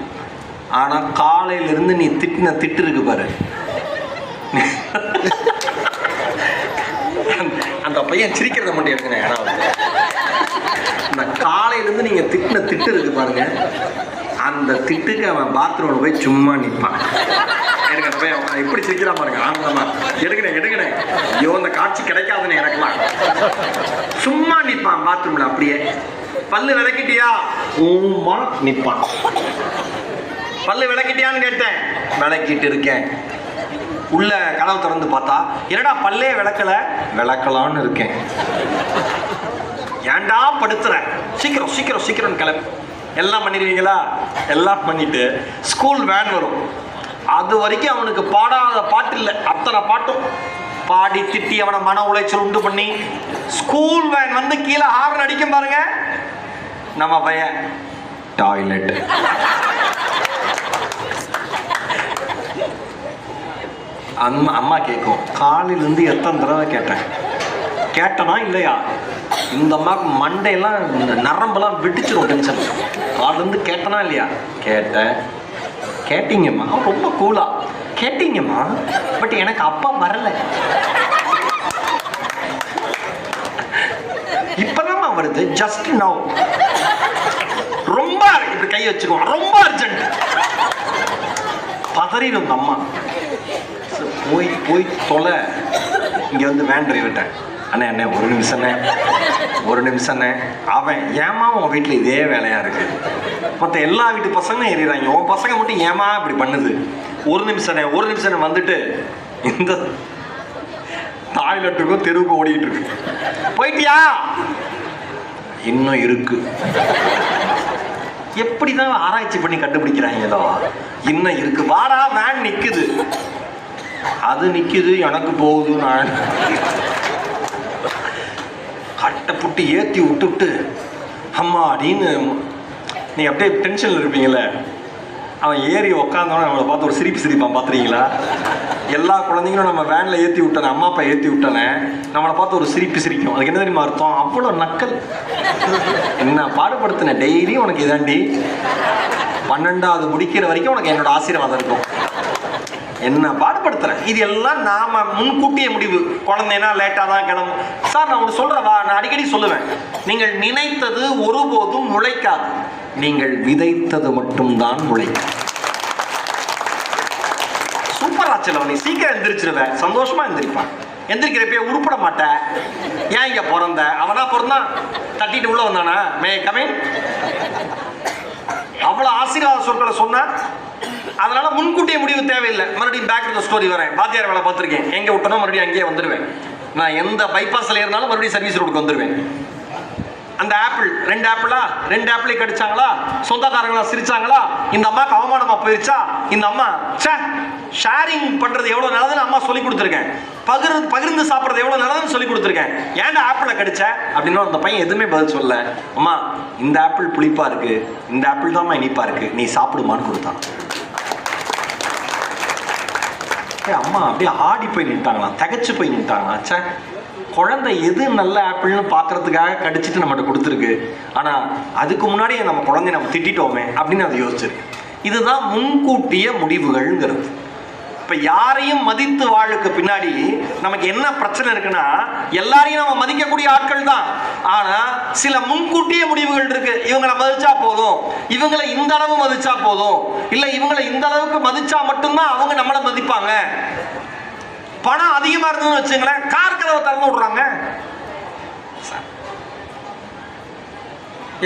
ஆனால் காலையிலிருந்து நீ திட்டின திட்டு இருக்கு பாரு, அந்த பையன் சிரிக்கிறத மட்டும் இருக்குங்க. யாராவது அந்த காலையிலேருந்து நீங்கள் திட்டின திட்டு இருக்கு பாருங்க, அந்த திட்டுக்கு அவன் பாத்ரூமில் போய் சும்மா நிற்பான். எனக்கு அந்த பையன் எப்படி சிரிக்கிறான் பாருங்க. ஆனந்தமா எடுக்கிறேன் ஐயோ அந்த காட்சி கிடைக்காதுன்னு எனக்குலாம். சும்மா நிற்பான் பாத்ரூமில் அப்படியே. பல்லு விளக்கிட்டியா? ஊமா நிற்பான். பல்லு விளக்கிட்டியான்னு கேட்டேன். விளக்கிட்டு இருக்கேன். உள்ள கதவு திறந்து பார்த்தா, என்னடா பல்லே விளக்கலான்னு இருக்கேன். ஏன்டா படுத்துற, சீக்கிரம் கிளம்பு. எல்லாம் பண்ணிடுவீங்களா? எல்லாம் பண்ணிட்டு ஸ்கூல் வேன் வரும். அது வரைக்கும் அவனுக்கு பாடாத பாட்டு இல்லை, அத்தனை பாட்டும் பாடி திட்டி அவனை மன உளைச்சல் உண்டு பண்ணி ஸ்கூல் வேன் கீழே ஹார்ன் அடிக்கும் பாருங்க. நம்ம பையன் டாய்லெட். அம்மா கேட்கும், காலையிலேருந்து எத்தனை தடவை கேட்டனா இல்லையா? இந்த அம்மாவுக்கு மண்டையெல்லாம் நரம்பெல்லாம் வெடிச்சிடும் டென்ஷன். காலிலேருந்து கேட்டனா இல்லையா? கேட்டீங்கம்மா. ரொம்ப கூலா கேட்டீங்கம்மா, பட் எனக்கு அப்பா வரல. இப்பதாம்மா வருது, ஜஸ்ட் நவ். ரொம்ப இப்படி கை வச்சுக்குவோம், ரொம்ப அர்ஜென்ட். பதறிடும் அம்மா. போய் தொலை. இங்கே வேன் டிரைவர்ட்டேன், அண்ணே ஒரு நிமிஷம்ண்ணே. அவன் ஏமா உன் வீட்டில் இதே வேலையாக இருக்குது, மற்ற எல்லா வீட்டு பசங்களும் ஏறிடுறாங்க, உன் பசங்க மட்டும் ஏமா இப்படி பண்ணுது? ஒரு நிமிஷம் வந்துட்டு இந்த டாய்லெட்டுக்கும் தெருவுக்கும் ஓடிக்கிட்டு இருக்கு. போயிட்டியா? இன்னும் இருக்கு. எப்படிதான் ஆராய்ச்சி பண்ணி கண்டுபிடிக்கிறாங்களோ, இன்னும் இருக்கு. வாடா, வேன் நிக்குது. அது நிக்குது, எனக்கு போகுது. நான் கட்டை புட்டு ஏற்றி விட்டுவிட்டு அம்மா அப்படின்னு நீங்கள் அப்படியே டென்ஷனில் இருப்பீங்களே. அவன் ஏறி உக்காந்தவன நம்மளை பார்த்து ஒரு சிரிப்பான். பார்த்துறீங்களா? எல்லா குழந்தைங்களும் நம்ம வேனில் ஏற்றி விட்டானே, அம்மா அப்பா ஏற்றி விட்டானே, நம்மளை பார்த்து ஒரு சிரிக்கும். அதுக்கு என்ன தெரியுமா அர்த்தம்? அவ்வளோ நக்கல். என்ன பாடுபடுத்தின டெய்லி உனக்கு இதாண்டி, 12வது முடிக்கிற வரைக்கும் உனக்கு என்னோட ஆசீர்வாதம் இருக்கும். என்ன பாடுபடுத்துறேன். இது எல்லாம் நாம முன்கூட்டிய முடிவு. குழந்தைனா லேட்டாக தான் கிளம்பும். சார் நான் ஒன்று சொல்றவா, நான் அடிக்கடி சொல்லுவேன், நீங்கள் நினைத்தது ஒருபோதும் முளைக்காது, நீங்கள் விதைத்தது மட்டும்தான் முளைக்கும். சூப்பரா செல்வம், நீ சீக்கிரம் எந்திரிச்சிருவேன், சந்தோஷமா எந்திரிப்பான். எந்திரிக்கிறப்ப உருப்பட மாட்டேன். ஏன் இங்க பிறந்த? அவனா பிறந்தான், தட்டிட்டு உள்ள வந்தானா? May come in. அவ்வளவு ஆசீர்வாத சொற்களை சொன்ன. அதனால முன்கூட்டிய முடிவு தேவையில்லை. மறுபடியும் பேக் டு தி ஸ்டோரி வரேன். வாத்தியார் வேலை பார்த்துருக்கேன், எங்கே விட்டனோ மறுபடியும் அங்கேயே வந்துடுவேன். நான் எந்த பைபாஸில் ஏறினாலும் மறுபடியும் சர்வீஸ் ரோடுக்கு வந்துடுவேன். அந்த ஆப்பிள் 2 ஆப்பிளா, 2 ஆப்பிளை கடிச்சாங்களா, சொந்தக்காரங்களா சிரிச்சாங்களா, இந்த அம்மாக்கு அவமானமா போயிருச்சா, இந்த அம்மா ஷேரிங் பண்றது எவ்வளவு நல்லதுன்னு அம்மா சொல்லி கொடுத்துருக்கேன், பகிர்ந்து சாப்பிட்றது எவ்வளவு நல்லதுன்னு சொல்லி கொடுத்துருக்கேன், ஏன்டா ஆப்பிளை கடிச்ச அப்படின்னா அந்த பையன் எதுவுமே பதில் சொல்ல, அம்மா இந்த ஆப்பிள் புளிப்பா இருக்கு, இந்த ஆப்பிள் தான் இனிப்பா இருக்கு, நீ சாப்பிடுமான்னு கொடுத்தான். அம்மா அப்படியே ஆடி போய் நின்ட்டாங்களாம், திகச்சு போய் நின்ட்டாங்களாம். சே, குழந்தை எது நல்ல ஆப்பிள்னு பார்க்கறதுக்காக கடிச்சிட்டு நம்மகிட்ட கொடுத்துருக்கு, ஆனால் அதுக்கு முன்னாடியே நம்ம குழந்தைய நம்ம திட்டோமே அப்படின்னு அதை யோசிச்சிருக்கு. இதுதான் முன்கூட்டிய முடிவுகள்ங்கிறது. இப்போ யாரையும் மதித்து வாழுக்கு பின்னாடி நமக்கு என்ன பிரச்சனை இருக்குன்னா, எல்லாரையும் நம்ம மதிக்கக்கூடிய ஆட்கள் தான், ஆனால் சில முன்கூட்டிய முடிவுகள் இருக்கு. இவங்களை மதிச்சா போதும், இவங்களை இந்த அளவு மதிச்சா போதும், இல்லை இவங்களை இந்த அளவுக்கு மதிச்சா மட்டும்தான் அவங்க நம்மளை மதிப்பாங்க. பணம் அதிகமா இருந்ததுன்னு வச்சுங்களேன், கார் கதவை திறந்து விடுறாங்க.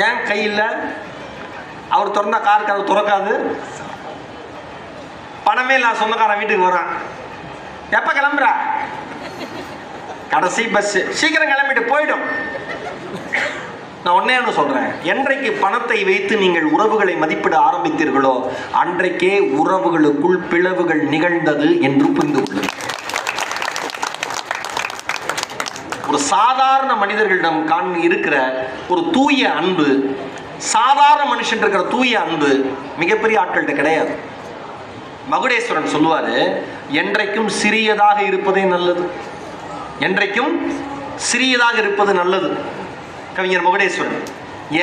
ஏன் கையில் அவர் திறந்தா கார் கதவு திறக்காது? பணமே இல்ல சொந்தக்காரன் வீட்டுக்கு வரான், எப்ப கிளம்புற? கடைசி பஸ், சீக்கிரம் கிளம்பிட்டு போயிடும். நான் ஒன்னே சொல்றேன், என்றைக்கு பணத்தை வைத்து நீங்கள் உறவுகளை மதிப்பிட ஆரம்பித்தீர்களோ அன்றைக்கே உறவுகளுக்குள் பிளவுகள் நிகழ்ந்தது என்று புரிந்து கொள்ளுங்கள். ஒரு சாதாரண மனிதர்களிடம் இருக்கிற ஒரு தூய அன்பு, சாதாரண மனுஷன் இருக்கிற தூய அன்பு மிகப்பெரிய ஆட்கள்கிட்ட கிடையாது. மகுடேஸ்வரன் சொல்லுவாரு, என்றைக்கும் சிறியதாக இருப்பதே நல்லது, என்றைக்கும் சிறியதாக இருப்பது நல்லது. கவிஞர் மகுடேஸ்வரன்.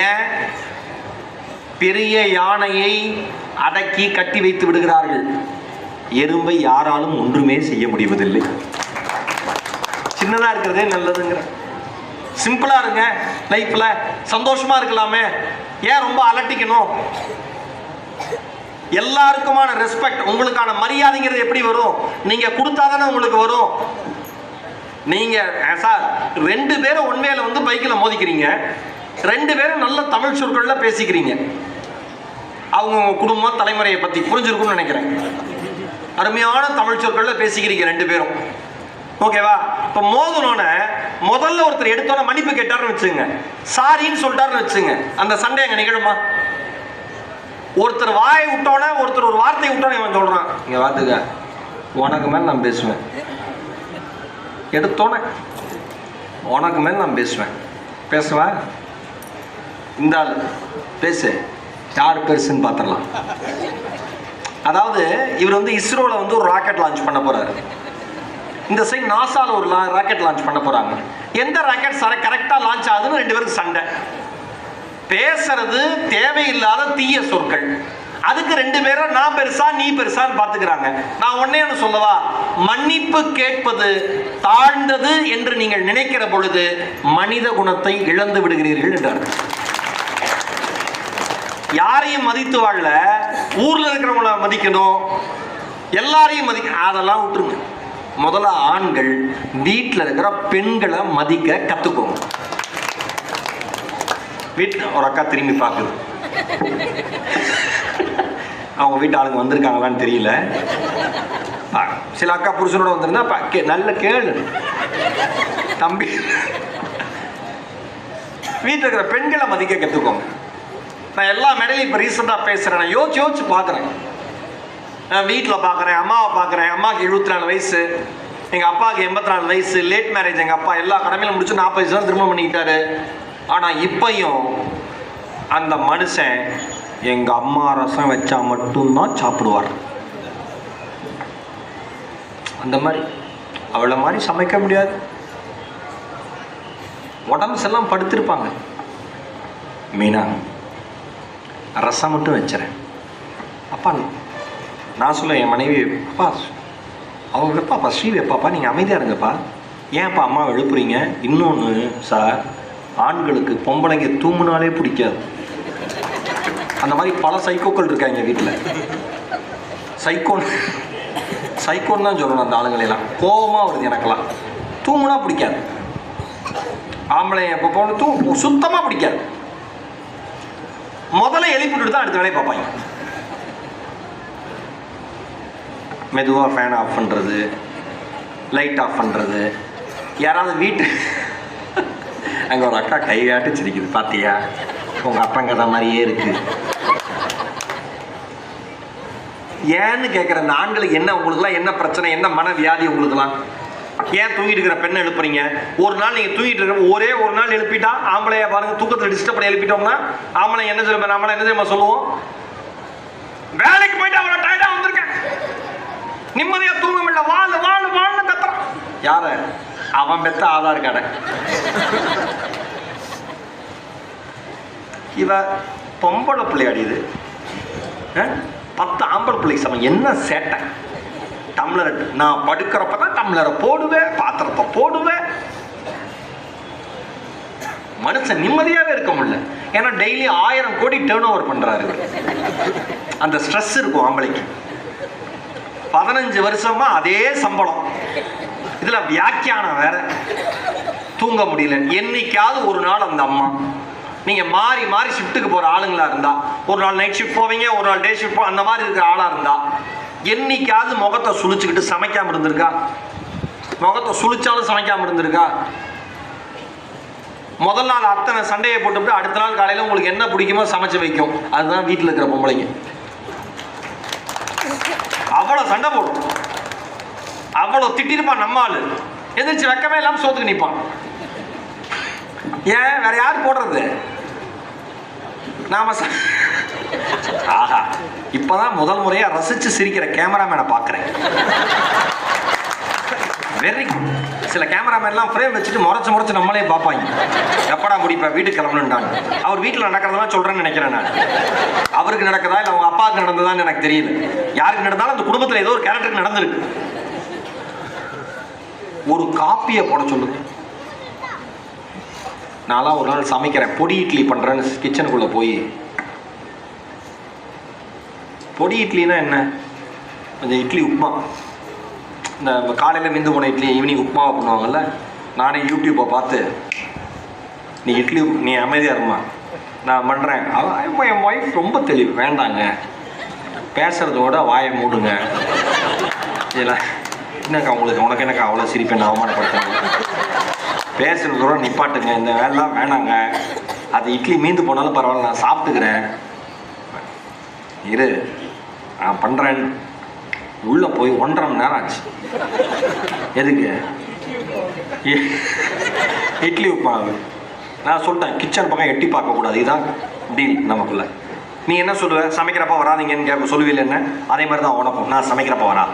ஏன்? பெரிய யானையை அடக்கி கட்டி வைத்து விடுகிறார்கள், எறும்பை யாராலும் ஒன்றுமே செய்ய முடிவதில்லை. சின்னதா இருக்கிறதே நல்லதுங்கிற. சிம்பிளா இருங்க, லைஃப்ல சந்தோஷமா இருக்கலாமே, ஏன் ரொம்ப அலட்டிக்கணும்? எல்லாருக்குமான ரெஸ்பெக்ட், உங்களுக்கான மரியாதைங்கிறது எப்படி வரும்? நீங்க கொடுத்தாதானே உங்களுக்கு வரும். நீங்க சார் 2 பேரும் உண்மையில வந்து பைக்கில் மோதிக்கிறீங்க, 2 பேரும் நல்ல தமிழ் சொற்கள்ல பேசிக்கிறீங்க, அவங்க குடும்பம் தலைமுறையை பத்தி புரிஞ்சிருக்கும்னு நினைக்கிறேன். அருமையான தமிழ் சொற்கள்ல பேசிக்கிறீங்க 2 பேரும், ஓகேவா? இப்போ மோதனோன்னு முதல்ல ஒருத்தர் எடுத்தோன்னே மன்னிப்பு கேட்டாருன்னு வச்சுங்க, சாரின்னு சொல்லிட்டாருன்னு வச்சுங்க, அந்த சண்டை அங்கே நிகழுமா? ஒருத்தர் வாயை விட்டோன்னே, ஒருத்தர் ஒரு வார்த்தையை விட்டோன்னே இவன் சொல்றான், இங்க வாத்துக்க உனக்கு மேல நான் பேசுவேன், எடுத்தோன்னே உனக்கு மேல நான் பேசுவேன், இந்த ஆள் பேசு, யார் பெருசுன்னு பார்த்துடலாம். அதாவது இவர் வந்து இஸ்ரோல வந்து ஒரு ராக்கெட் லான்ச் பண்ண போறாரு, இந்த சைட் நாசால ஒரு ராக்கெட் லான்ச் பண்ண போறாங்க. எந்த ராக்கெட் கரெக்டா லான்ச் ஆகுதுன்னு 2 பேருக்கு சண்டை. பேசுறது தேவையில்லாத தீய சொற்கள், அதுக்கு 2 பேரும் நான் பெருசா நீ பெருசான்னு பார்த்துக்கிறாங்க. நான் ஒன்னே சொல்லவா, மன்னிப்பு கேட்பது தாழ்ந்தது என்று நீங்கள் நினைக்கிற பொழுது மனித குணத்தை இழந்து விடுகிறீர்கள் என்றார். யாரையும் மதித்து வாழ, ஊர்ல இருக்கிறவங்கள மதிக்கணும், எல்லாரையும் அதெல்லாம் விட்டுருங்க. முதல்ல ஆண்கள் வீட்டில் இருக்கிற பெண்களை மதிக்க கத்துக்கோங்க. வீட்டில் ஒரு அக்கா திரும்பி பார்க்குது, அவங்க வீட்டு ஆளுங்க வந்திருக்காங்களான்னு தெரியல. சில அக்கா புருஷனோட வந்திருந்தா நல்ல கேளு தம்பி. வீட்டில் இருக்கிற பெண்களை மதிக்க கற்றுக்கோங்க. நான் எல்லா மேடையிலும் இப்போ ரீசெண்டாக பேசுகிறேன், நான் யோசிச்சு பார்க்குறேன். நான் வீட்டில் பார்க்குறேன், அம்மாவை பார்க்குறேன். அம்மாவுக்கு 74 வயசு, எங்கள் அப்பாவுக்கு 84 வயசு, லேட் மேரேஜ். எங்கள் அப்பா எல்லா கடமையிலும் முடிச்சு 40 வயசு தான் திருமணம் பண்ணிக்கிட்டாரு. ஆனால் இப்பையும் அந்த மனுஷன் எங்கள் அம்மா ரசம் வச்சா மட்டும்தான் சாப்பிடுவார். அந்த மாதிரி அவளை மாதிரி சமைக்க முடியாது. உடம்பு எல்லாம் படுத்திருப்பாங்க. மீனா ரசம் மட்டும் வச்சுறேன். அப்பா நான் சொல்ல என் மனைவி, அப்பா அவங்க வைப்பாப்பா, ஸ்ரீ வைப்பாப்பா, நீங்கள் அமைதியாக இருங்கப்பா, ஏன்ப்பா அம்மா எழுப்புறீங்க? இன்னொன்று சார், ஆண்களுக்கு பொம்பளைங்க தூங்குனாலே பிடிக்காது. அந்த மாதிரி பல சைக்கோக்கள் இருக்காங்க வீட்டில். சைக்கோன்னு தான் சொல்லணும் அந்த ஆளுங்களெல்லாம். கோபமாக வருது எனக்கெல்லாம். தூங்குனா பிடிக்காது, ஆம்பளை எப்போ போன சுத்தமாக பிடிக்காது. முதல்ல எழுப்பிட்டு தான் அடுத்த வேலையை பார்ப்பாங்க. மெதுவாக ஃபேன் ஆஃப் பண்ணுறது, லைட் ஆஃப் பண்ணுறது. யாராவது அங்க ஒரு அக்கா கையாட்டு சிரிக்குது, பாத்தியா உங்க அப்பங்க தான் மாதிரியே இருக்கு. ஏன்னு கேட்குற இந்த ஆண்களுக்கு என்ன, உங்களுக்குலாம் என்ன பிரச்சனை, என்ன மன வியாதி உங்களுக்குலாம்? ஏன் தூங்கிட்டு இருக்கிற பெண்ணை எழுப்புறீங்க? ஒரு நாள் நீங்க தூங்கிட்டு இருக்க ஒரே ஒரு நாள் எழுப்பிட்டா, ஆம்பளைய பாருங்க தூக்கத்தில் டிஸ்டர்ப் பண்ணி எழுப்பிட்டோம்னா ஆம்பளை என்ன சொல்லுவோம்? நம்மள என்ன தெரியுமா சொல்லுவோம்? வேலைக்கு போயிட்டு அவ்வளோ டயர்டா வந்திருக்கேன், நிம்மதியா தூங்க முடியல, வாழ் வாழ் வாழ்னு கத்துறான். யார? அவன் பெத்த ஆதார் கார்டை. இவ பொம்பளை பிள்ளையாடிது, 10 ஆம்பளை பிள்ளைக்கு சமம். என்ன சேட்டை! டம்ளர் நான் படுக்கிறப்ப தான் டம்ளரை போடுவேன், பாத்திரத்தை போடுவேன். மனுஷன் நிம்மதியாவே இருக்க முடியல. ஏன்னா டெய்லி 1000 கோடி டேர்ன் ஓவர் பண்றாரு. அந்த ஸ்ட்ரெஸ் இருக்கும் ஆம்பளைக்கு. 15 வருஷமா அதே சம்பளம், இதுல வியாக்கியானம் வேற, தூங்க முடியல. என்னைக்காவது ஒரு நாள் அந்த அம்மா, நீங்க மாறி மாறி ஷிஃப்ட்டுக்கு போற ஆளுங்களா இருந்தா, ஒரு நாள் நைட் ஷிஃப்ட் போவீங்க, ஒரு நாள் டே ஷிஃப்ட் போ, அந்த மாதிரி இருக்கிற ஆளா இருந்தா என்னைக்காவது முகத்தை சுழிச்சுக்கிட்டு சமைக்காம இருந்திருக்கா? முகத்தை சுழிச்சாலும் சமைக்காம இருந்திருக்கா? முதல் நாள் அத்தனை சண்டையை போட்டுவிட்டு அடுத்த நாள் காலையில் உங்களுக்கு என்ன பிடிக்குமோ சமைச்சு வைக்கும். அதுதான் வீட்டில் இருக்கிற பொம்பளைங்க. அவ்வளோ சண்டை போடும், அவ்வளோ திட்டிருப்பான் நம்ம ஆளு. எதிர்த்து வெக்கமே இல்லாமல் சோத்துக்கு நிற்பான். ஏன் வேற யார் போடுறது? நாம ஆஹா, இப்பதான் முதல் முறையா ரசிச்சு சிரிக்கிற கேமராமேனை பார்க்கிறேன். Very good. சில கேமராமேன்லாம் ஃப்ரேம் வச்சுட்டு முறைச்சு நம்மளே பார்ப்பாங்க, எப்படா முடிப்ப வீட்டுக்கு கிளம்பணுன்டான். அவர் வீட்டில் நடக்கிறதெல்லாம் சொல்றேன்னு நினைக்கிறேன் நான். அவருக்கு நடக்குதா இல்லை அவங்க அப்பாவுக்கு நடந்ததான்னு எனக்கு தெரியல. யாருக்கு நடந்தாலும் அந்த குடும்பத்தில் ஏதோ ஒரு கேரக்டருக்கு நடந்திருக்கு. ஒரு காப்பியை போட சொல்லுங்க. நான்லாம் ஒரு நாள் சமைக்கிறேன், பொடி இட்லி பண்ணுறேன்னு கிச்சனுக்குள்ளே போய், பொடி இட்லினா என்ன, கொஞ்சம் இட்லி உப்புமா, இந்த காலையில் மிந்து போன இட்லி ஈவினிங் உப்புமாவை பண்ணுவாங்கல்ல, நானே யூடியூப்பை பார்த்து, நீ இட்லி நீ அமைதியாக இருமா நான் பண்ணுறேன். என் ஒய்ஃப் ரொம்ப தெளிவு, வேண்டாங்க பேசுகிறதோட வாயை மூடுங்க, இதில் என்னக்கா உங்களுக்கு உனக்கு எனக்கு அவ்வளோ சிரிப்பை நான் அவமானப்படுத்துங்க, பேசுகிறதோட நிப்பாட்டுங்க, இந்த வேலைலாம் வேணாங்க, அது இட்லி மீந்து போனாலும் பரவாயில்ல நான் சாப்பிட்டுக்கிறேன், இரு நான் பண்ணுறேன். உள்ளே போய் 1.5 மணி நேரம் ஆச்சு. எதுக்கு? இட்லி உப்புமாவு. நான் சொல்லிட்டேன் கிச்சன் பக்கம் எட்டி பார்க்கக்கூடாது, இதுதான் டீல் நமக்குள்ள. நீ என்ன சொல்லுவ? சமைக்கிறப்ப வராதிங்கன்னு கேட்க சொல்லுவீல்ல என்ன? அதே மாதிரி தான் உனக்கும், நான் சமைக்கிறப்ப வரா.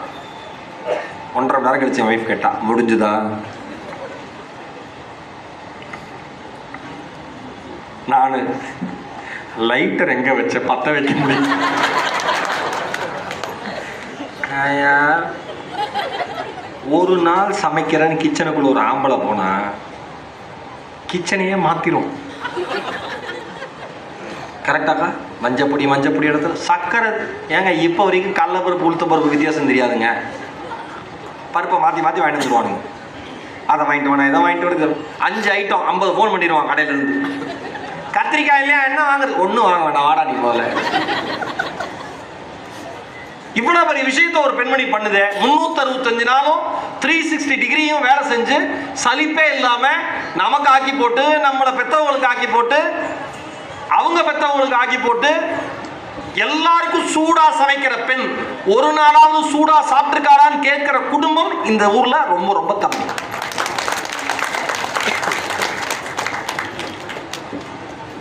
1.5 மணி நேரம் கழிச்சு என் ஒய்ஃப் கேட்டா, முடிஞ்சுதா? நான் லைட்டர் எங்கே வச்ச பற்ற வைக்க முடியும்? ஒரு நாள் சமைக்கிறேன்னு கிச்சனுக்குள்ள ஒரு ஆம்பளை போனா கிச்சனையே மாத்திரும். கரெக்டாக்கா? மஞ்சப்பொடி இடத்துல சக்கரை. ஏங்க இப்போ வரைக்கும் கடலைப்பருப்பு உளுத்த பருப்பு வித்தியாசம் தெரியாதுங்க. பருப்பை மாற்றி வாங்கிட்டு வந்துடுவானுங்க. அதை வாங்கிட்டு வேணா இதை வாங்கிட்டு வருது. 5 ஐட்டம் 50 ஃபோன் பண்ணிடுவான் கடையிலேருந்து. கத்திரிக்காய் இல்லையா என்ன வாங்குறது? ஒன்றும் வாங்க வேண்டாம், வாடா நீ போல. இவ்வளவு பெரிய விஷயத்த ஒரு பெண்மணி பண்ணுது. 365 நாளும் 360 டிகிரியும் வேலை செஞ்சு சலிப்பே இல்லாம நமக்கு ஆக்கி போட்டு, நம்மளை பெற்றவங்களுக்கு ஆக்கி போட்டு, அவங்க பெற்றவங்களுக்கு ஆக்கி போட்டு, எல்லாருக்கும் சூடா சமைக்கிற பெண் ஒரு நாளாவது சூடா சாப்பிட்டுருக்காரான்னு கேட்கிற குடும்பம் இந்த ஊர்ல ரொம்ப ரொம்ப கம்மி.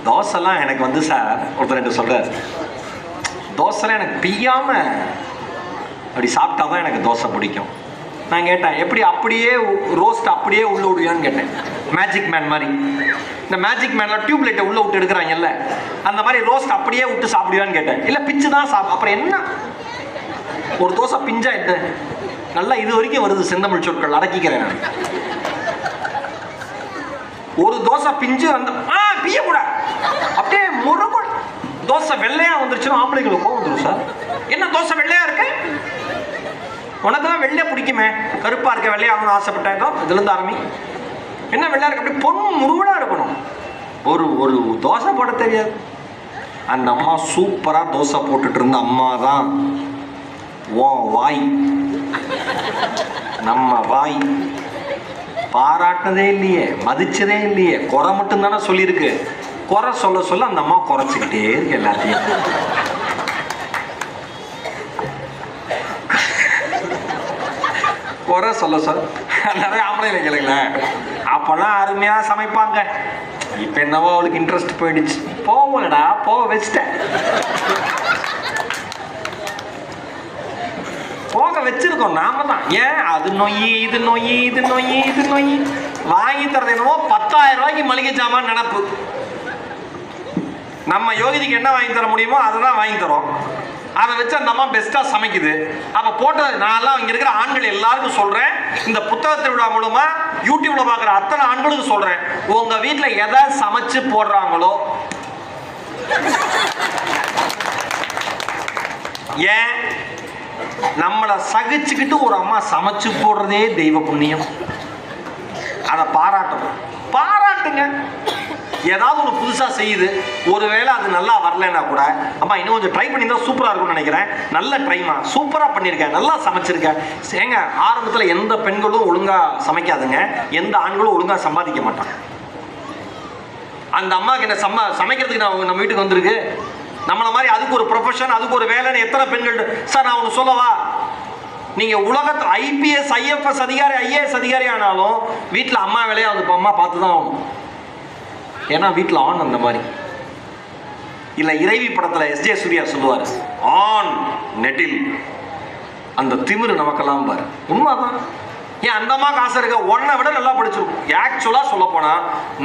தோசைலாம் எனக்கு வந்து சார் ஒருத்தர் சொல்றாரு, தோசைலாம் எனக்கு பிய்யாம அப்படி சாப்பிட்டா தான் எனக்கு தோசை பிடிக்கும். நான் கேட்டேன், எப்படி அப்படியே ரோஸ்ட் அப்படியே உள்ள விடுவியான்னு கேட்டேன். மேஜிக் மேன் மாதிரி, இந்த மேஜிக் மேன்லாம் டியூப் லைட்டை உள்ள விட்டு எடுக்கிறாங்கல்ல, அந்த மாதிரி ரோஸ்ட் அப்படியே விட்டு சாப்பிடுவியான்னு கேட்டேன். இல்லை பிச்சு தான் அப்புறம் என்ன, ஒரு தோசை பிஞ்சா என்ன நல்லா இது வரைக்கும் வருது. செந்தமிழ் சொற்கள் அடக்கிக்கிறேன் நான். ஒரு தோசை பிஞ்சு வந்து பிய்ய கூட அப்படியே முருகு. தோசை வெள்ளையா வந்துருச்சுன்னா ஆம்பளைங்களுக்கு கோவம் வந்துடும் சார். என்ன தோசை வெள்ளையா இருக்கு? உனக்கு தான் வெள்ளையா பிடிக்குமே, கருப்பா இருக்க வெள்ளையாகணும்னு ஆசைப்பட்டேன். இதுலேருந்து ஆரம்பி. என்ன வெள்ளையா இருக்கு? அப்படி பொண்ணு முருகலா இருக்கணும். ஒரு தோசை போட தெரியாது. அந்த அம்மா சூப்பரா தோசை போட்டுட்டு இருந்த அம்மா தான் ஓ வாய், நம்ம வாய். பாராட்டினதே இல்லையே, மதிச்சதே இல்லையே, குறை மட்டும் தானே சொல்லியிருக்கு. குறை சொல்ல சொல்ல அந்த அம்மா குறைச்சிக்கிட்டே இருக்கு எல்லாத்தையும். குறை சொல்ல சொல்ல நிறைய ஆம்பளைல கேளுங்களேன், அப்பெல்லாம் அருமையா சமைப்பாங்க. இப்ப என்னவோ அவளுக்கு இன்ட்ரெஸ்ட் போயிடுச்சு. போகலடா, போக வச்சுட்டேன், போக வச்சிருக்கோம் நாம தான். ஏன் அது நொய், இது நொய், இது நொய், இது நொய். வாங்கி தரது என்னவோ 10,000 ரூபாய்க்கு மளிகை ஜாமான் நினப்பு. நம்ம யோகிதிக்கு என்ன வாங்கி தர முடியுமோ அதை தான் வாங்கி தரோம். அதை வச்சு அந்த அம்மா பெஸ்டா சமைக்குது. அப்ப போட்டது நான் இங்க இருக்கிற ஆண்கள் எல்லாருக்கும் சொல்றேன், இந்த புத்தகத்தை விழா மூலமா யூடியூப்ல பாக்குற அத்தனை ஆண்களுக்கு சொல்றேன், உங்க வீட்டுல எதை சமைச்சு போடுறாங்களோ, ஏன் நம்மளை சகிச்சுக்கிட்டு ஒரு அம்மா சமைச்சு போடுறதே தெய்வ புண்ணியம். அதை பாராட்டணும், பாராட்டுங்க. ஏதாவது ஒரு புதுசா செய்யுது, ஒருவேளை அது நல்லா வரலன்னா கூட, அம்மா இன்னும் கொஞ்சம் ட்ரை பண்ணி தான் சூப்பரா இருக்கும்னு நினைக்கிறேன், நல்ல ட்ரைமா, சூப்பரா பண்ணிருக்கேன், நல்லா சமைச்சிருக்கேன். ஏங்க, ஆரம்பத்துல எந்த பெண்களும் ஒழுங்கா சமைக்காதுங்க, எந்த ஆண்களும் ஒழுங்கா சம்பாதிக்க மாட்டாங்க. அந்த அம்மாவுக்கு என்ன சமைக்கிறதுக்கு நம்ம வீட்டுக்கு வந்திருக்கு, நம்மள மாதிரி அதுக்கு ஒரு ப்ரொஃபஷன், அதுக்கு ஒரு வேலைன்னு எத்தனை பெண்கள். சார் நான் ஒன்று சொல்லவா, நீங்க உலகத்து ஐபிஎஸ் ஐஎஃப்எஸ் அதிகாரி ஐஏஎஸ் அதிகாரி ஆனாலும் வீட்டில் அம்மா வேலையை அந்த அம்மா பார்த்து தான் ஆகணும். ஏன்னா வீட்டில் ஆண் அந்த மாதிரி இல்லை. இறைவி படத்தில் எஸ்ஜே சூர்யா சொல்லுவார், ஆண் நெட்டில் அந்த திமிரு நமக்கெல்லாம் பாரு. உண்மைதான். ஏன் அந்த அம்மா காசு இருக்க, ஒன்னை விட நல்லா படிச்சிருக்கும். ஆக்சுவலா சொல்ல போனா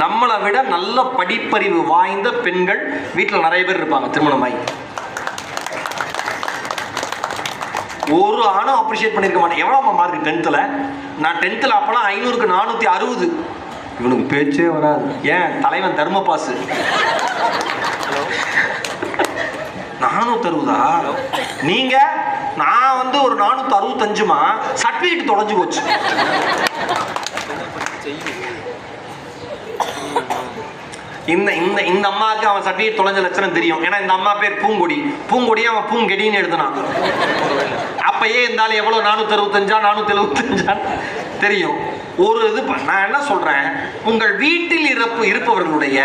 நம்மளை விட நல்ல படிப்பறிவு வாய்ந்த பெண்கள் வீட்டில் நிறைய பேர் இருப்பாங்க திருமணமாகி. ஒரு ஆணும் அப்ரிஷியேட் பண்ணிருக்க மாட்டேன். எவ்வளோ மார்க் 10th? நான் 10th அப்பெல்லாம் 500க்கு 460. இவனுக்கு பேச்சே வராது. ஏன் தலைவன் தர்ம பாசு 460. நீங்க நான் ஒரு 465மா சர்டிபிகேட் தொலைஞ்சு போச்சு. இந்த இந்த இந்த அம்மாவுக்கு அவன் சர்டிபிகேட் தொலைஞ்ச லட்சணம் தெரியும். ஏன்னா இந்த அம்மா பேர் பூங்கொடி, பூங்கொடியை அவன் பூங்கெடின்னு எழுதுனான். அப்பயே இருந்தாலும் எவ்வளோ 465 475 தெரியும். ஒரு இது நான் என்ன சொல்றேன், உங்கள் வீட்டில் இருப்பவர்களுடைய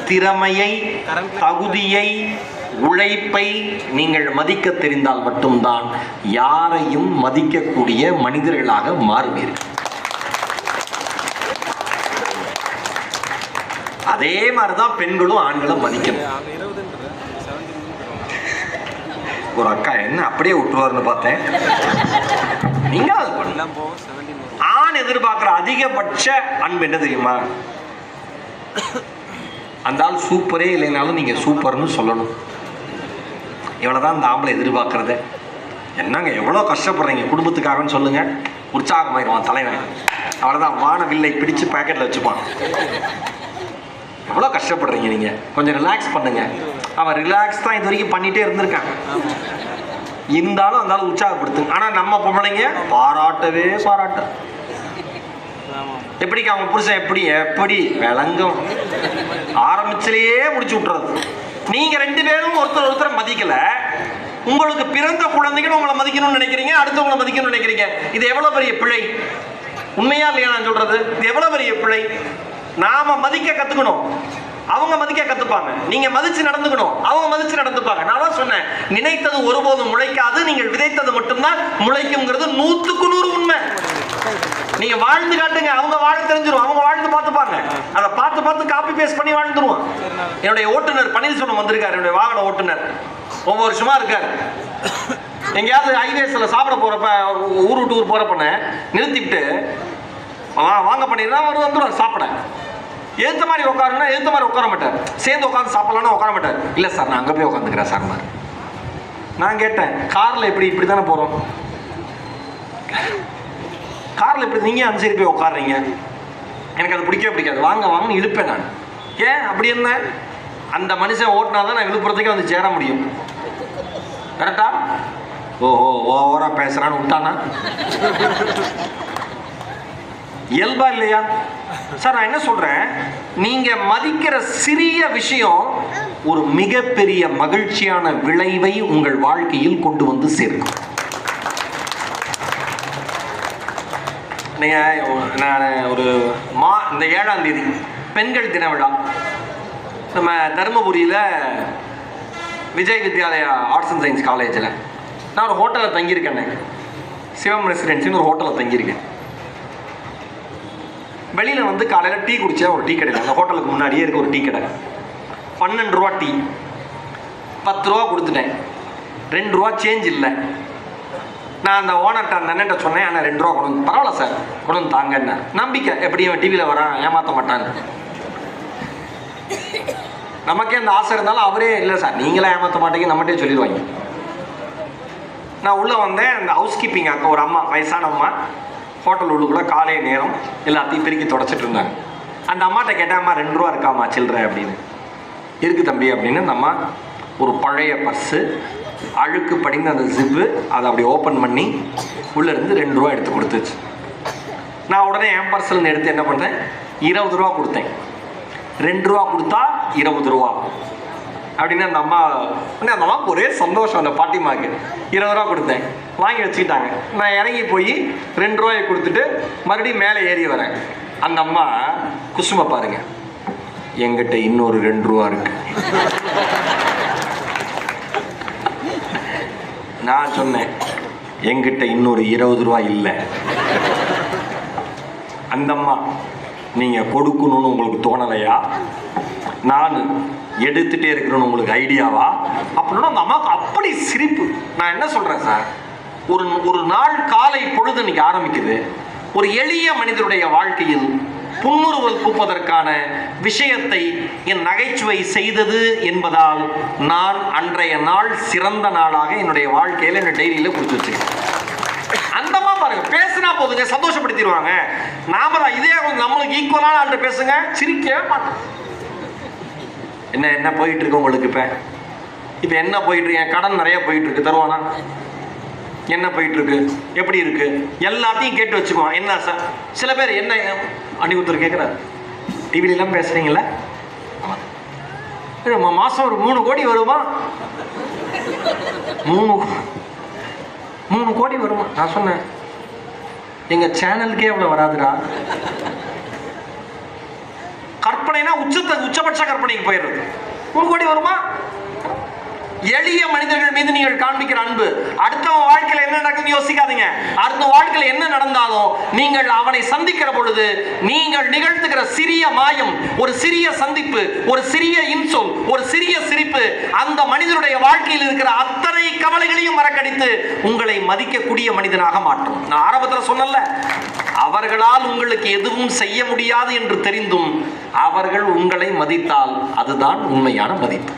திறமையை, தகுதியை, உழைப்பை நீங்கள் மதிக்க தெரிந்தால் மட்டும்தான் யாரையும் மதிக்கக்கூடிய மனிதர்களாக மாறுவீர்கள். அதே மாதிரிதான் பெண்களும் ஆண்களும் மதிக்கணும். ஒரு அக்கா என்ன அப்படியே விட்டுருவாருன்னு பார்த்தேன். நீங்க ஆண் எதிர்பார்க்கிற அதிகபட்ச அன்பு என்ன தெரியுமா? அந்த ஆள் சூப்பரே இல்லைனாலும் நீங்க சூப்பர்னு சொல்லணும். இவ்வளவுதான் அந்த ஆம்பளை எதிர்பார்க்கறது. என்னங்க எவ்வளவு கஷ்டப்படுறீங்க குடும்பத்துக்காகன்னு சொல்லுங்க, உற்சாகமாயிருவான் தலைவன். அவ்வளவுதான், வானவில்லை பிடிச்சு பாக்கெட்ல வச்சுப்பான். எவ்வளோ கஷ்டப்படுறீங்க நீங்க, கொஞ்சம் ரிலாக்ஸ் பண்ணுங்க. அவன் ரிலாக்ஸ் தான் இது வரைக்கும் பண்ணிட்டே இருந்திருக்கான். இருந்தாலும் அந்த ஆள் உற்சாகப்படுத்துங்க. ஆனா நம்ம பொம்பளைங்க பாராட்டவே பாராட்ட. எப்படிங்க அவங்க புருஷன் எப்படி எப்படி விளங்கும், ஆரம்பிச்சிலேயே முடிச்சு விட்டுறது. நீங்க 2 பேரும் ஒருத்தர் மதிக்கல. உங்களுக்கு பிறந்த குழந்தைகள் உங்களை மதிக்கணும்னு நினைக்கிறீங்க, அடுத்தவங்களை மதிக்கணும்னு நினைக்கிறீங்க. இது எவ்வளவு பெரிய பிழை. உண்மையா இல்லையா நான் சொல்றது? இது எவ்வளவு பெரிய பிழை. நாம மதிக்க கத்துக்கணும், அவங்க மதிக்க கத்துப்பாங்க. நீங்க மதிச்சு நடந்துக்கணும், அவங்க மதிச்சு நடந்துப்பாங்க. நான் தான் சொன்னேன், நினைத்தது ஒருபோதும் முளைக்காது, நீங்கள் விதைத்தது மட்டும்தான் முளைக்கும்ங்கிறது 100க்கு 100 உண்மை. நீங்க வாழ்ந்து காட்டுங்க, அவங்க வாழ தெரிஞ்சிடும், அவங்க வாழ்ந்து பார்த்துப்பாங்க. அதை பார்த்து பார்த்து காப்பி பேஸ்ட் பண்ணி வாழ்ந்துருவோம். என்னுடைய ஓட்டுநர் பன்னீர்செல்வம் வந்திருக்காரு, என்னுடைய வாகன ஓட்டுநர். ஒவ்வொரு வருஷமா இருக்காரு. எங்கேயாவது ஹைவேஸ்ல சாப்பிட போறப்ப, ஊர் விட்டு ஊர் போறப்ப நிறுத்திவிட்டு வாங்க பண்ணிருந்தா அவர் வந்துடுவார் சாப்பிட. எழுத்த மாதிரி உட்காருன்னா எழுத்த மாதிரி உட்கார மாட்டார், சேர்ந்து உட்காந்து சாப்பிடலாம்னா உட்கார மாட்டார். இல்லை சார் நான் அங்கே போய் உட்காந்துக்கிறேன் சார். நான் கேட்டேன், காரில் இப்படி தானே போகிறோம், காரில் இப்படி நீங்கள் அந்த சைடு போய் உட்காடுறீங்க, எனக்கு அது பிடிக்கவே பிடிக்காது, வாங்கன்னு இழுப்பேன் நான். ஏன் அப்படி என்ன? அந்த மனுஷன் ஓட்டினா தான் நான் விழுப்புரத்துக்கே வந்து சேர முடியும். கரெக்டா? ஓவரா பேசுறான்னு விட்டானா இயல்பா இல்லையா சார்? நான் என்ன சொல்றேன், நீங்க மதிக்கிற சிறிய விஷயம் ஒரு மிகப்பெரிய மகிழ்ச்சியான விளைவை உங்கள் வாழ்க்கையில் கொண்டு வந்து சேர்க்கும். நீங்கள் நான் ஒரு இந்த 7ஆம் தேதி பெண்கள் தின விழா நம்ம தருமபுரியில் Vijay Vidyalaya arts and science காலேஜில் நான் ஒரு ஹோட்டலில் தங்கியிருக்கேன். சிவம் ரெசிடென்சின்னு ஒரு ஹோட்டலில் தங்கியிருக்கேன். வெளியில் வந்து காலையில் டீ குடித்தேன். ஒரு டீ கடையில், அந்த ஹோட்டலுக்கு முன்னாடியே இருக்க ஒரு டீ கடை. 12 ரூபா டீ. 10 ரூபா கொடுத்துட்டேன். 2 ரூபா சேஞ்ச் இல்லை. நான் அந்த ஓனர்கிட்ட அந்த அண்ணன்ட்ட சொன்னேன், ஆனால் 2 ரூபா கொண்டு வந்து, பரவாயில்ல சார் கொண்டு வந்து தாங்கன்னு. நம்பிக்கை எப்படியும் டிவியில் வரான், ஏமாற்ற மாட்டான்னு. நமக்கே அந்த ஆசை இருந்தாலும் அவரே இல்லை சார் நீங்களே ஏமாற்ற மாட்டேங்க நம்மகிட்டே சொல்லிடுவாங்க. நான் உள்ளே வந்தேன். அந்த ஹவுஸ் கீப்பிங் அக்கா ஒரு அம்மா, வயசான அம்மா, ஹோட்டல் உள்ளுக்குள்ளே காலை நேரம் எல்லாத்தையும் பெருக்கி தொடச்சிட்டு இருந்தாங்க. அந்த அம்மாட்ட கேட்டேன், அம்மா 2 ரூபா இருக்காம்மா சில்லற அப்படின்னு. இருக்கு தம்பி அப்படின்னு. அந்த அம்மா ஒரு பழைய பர்ஸு, அழுக்கு படிந்த அந்த ஜிப்பு, அதை அப்படி ஓப்பன் பண்ணி உள்ளேருந்து 2 ரூபா எடுத்து கொடுத்துச்சு. நான் உடனே என் பர்சல்னு எடுத்து என்ன பண்ணேன், 20 ரூபா கொடுத்தேன். 2 ரூபா கொடுத்தா 20 ரூபா அப்படின்னு அந்த அம்மாவுக்கு ஒரே சந்தோஷம். அந்த பாட்டிமாக்கு 20 ரூபா கொடுத்தேன், வாங்கி வச்சுக்கிட்டாங்க. நான் இறங்கி போய் 2 ரூபாயை கொடுத்துட்டு மறுபடியும் மேலே ஏறி வரேன். அந்த அம்மா குசுமை பாருங்க, எங்கிட்ட இன்னொரு 2 ரூபா இருக்கு. நான் சொன்னேன், எங்கிட்ட இன்னொரு 20 ரூபா இல்லை. அந்த அம்மா, நீங்க கொடுக்கணும்னு உங்களுக்கு தோணலையா, நான் எடுத்துட்டே இருக்கணும்னு உங்களுக்கு ஐடியாவா அப்படின்னா அந்த அம்மாவுக்கு அப்படி சிரிப்பு. நான் என்ன சொல்றேன் சார், ஒரு நாள் காலை பொழுது இன்னைக்கு ஆரம்பிக்குது. ஒரு எளிய மனிதருடைய வாழ்க்கையில் புன்முறுவல் பூப்பதற்கான விஷயத்தை என் நகைச்சுவை செய்தது என்பதால் நான் அன்றைய நாள் சிறந்த நாளாக என்னுடைய வாழ்க்கையில் என்னோட டைரியில குறித்து வச்சுக்கேன். அந்தமா பாருங்க, பேசுனா போதுங்க, சந்தோஷப்படுத்திடுவாங்க. நாம தான் இதே நம்மளுக்கு ஈக்குவலான ஆள்கிட்ட பேசுங்க, சிரிக்கவே மாட்டோம். என்ன போயிட்டு இருக்கு உங்களுக்கு? இப்ப என்ன போயிட்டு இருக்கு? கடன் நிறைய போயிட்டு இருக்கு, தருவானா? என்ன போயிட்டு இருக்கு, எப்படி இருக்கு, எல்லாத்தையும் கேட்டு வச்சுக்குவோம். என்ன சார், சில பேர் என்ன அன்னைக்கு ஒருத்தர் கேட்குறாரு, டிவிலாம் பேசுறீங்களா, மாசம் ஒரு 3 கோடி வருமா? 3 கோடி வருமா? நான் சொன்னேன், எங்க சேனலுக்கே அவ்வளவு வராதுடா. கற்பனைனா உச்சபட்ச கற்பனைக்கு போயிடுறது. 3 கோடி வருமா? எளிய மனிதர்கள் மீது நீங்கள் காண்பிக்கிற அன்பு. அடுத்த வாழ்க்கையில் என்ன நடக்குதுன்னு யோசிக்காதீங்க. அடுத்த வாழ்க்கையில் என்ன நடந்தாலும் நீங்கள் அவனை சந்திக்கிற பொழுது நீங்கள் நிகழ்த்துகிற சிறிய மாயம், ஒரு சிறிய சந்திப்பு, ஒரு சிறிய இன்சொல், ஒரு சிறிய சிரிப்பு அந்த மனிதனுடைய வாழ்க்கையில் இருக்கிற அத்தனை கவலைகளையும் மறக்கடித்து உங்களை மதிக்கக்கூடிய மனிதனாக மாற்றும். நான் ஆரம்பத்தில் சொன்னல, அவர்களால் உங்களுக்கு எதுவும் செய்ய முடியாது என்று தெரிந்தும் அவர்கள் உங்களை மதித்தால் அதுதான் உண்மையான மதிப்பு.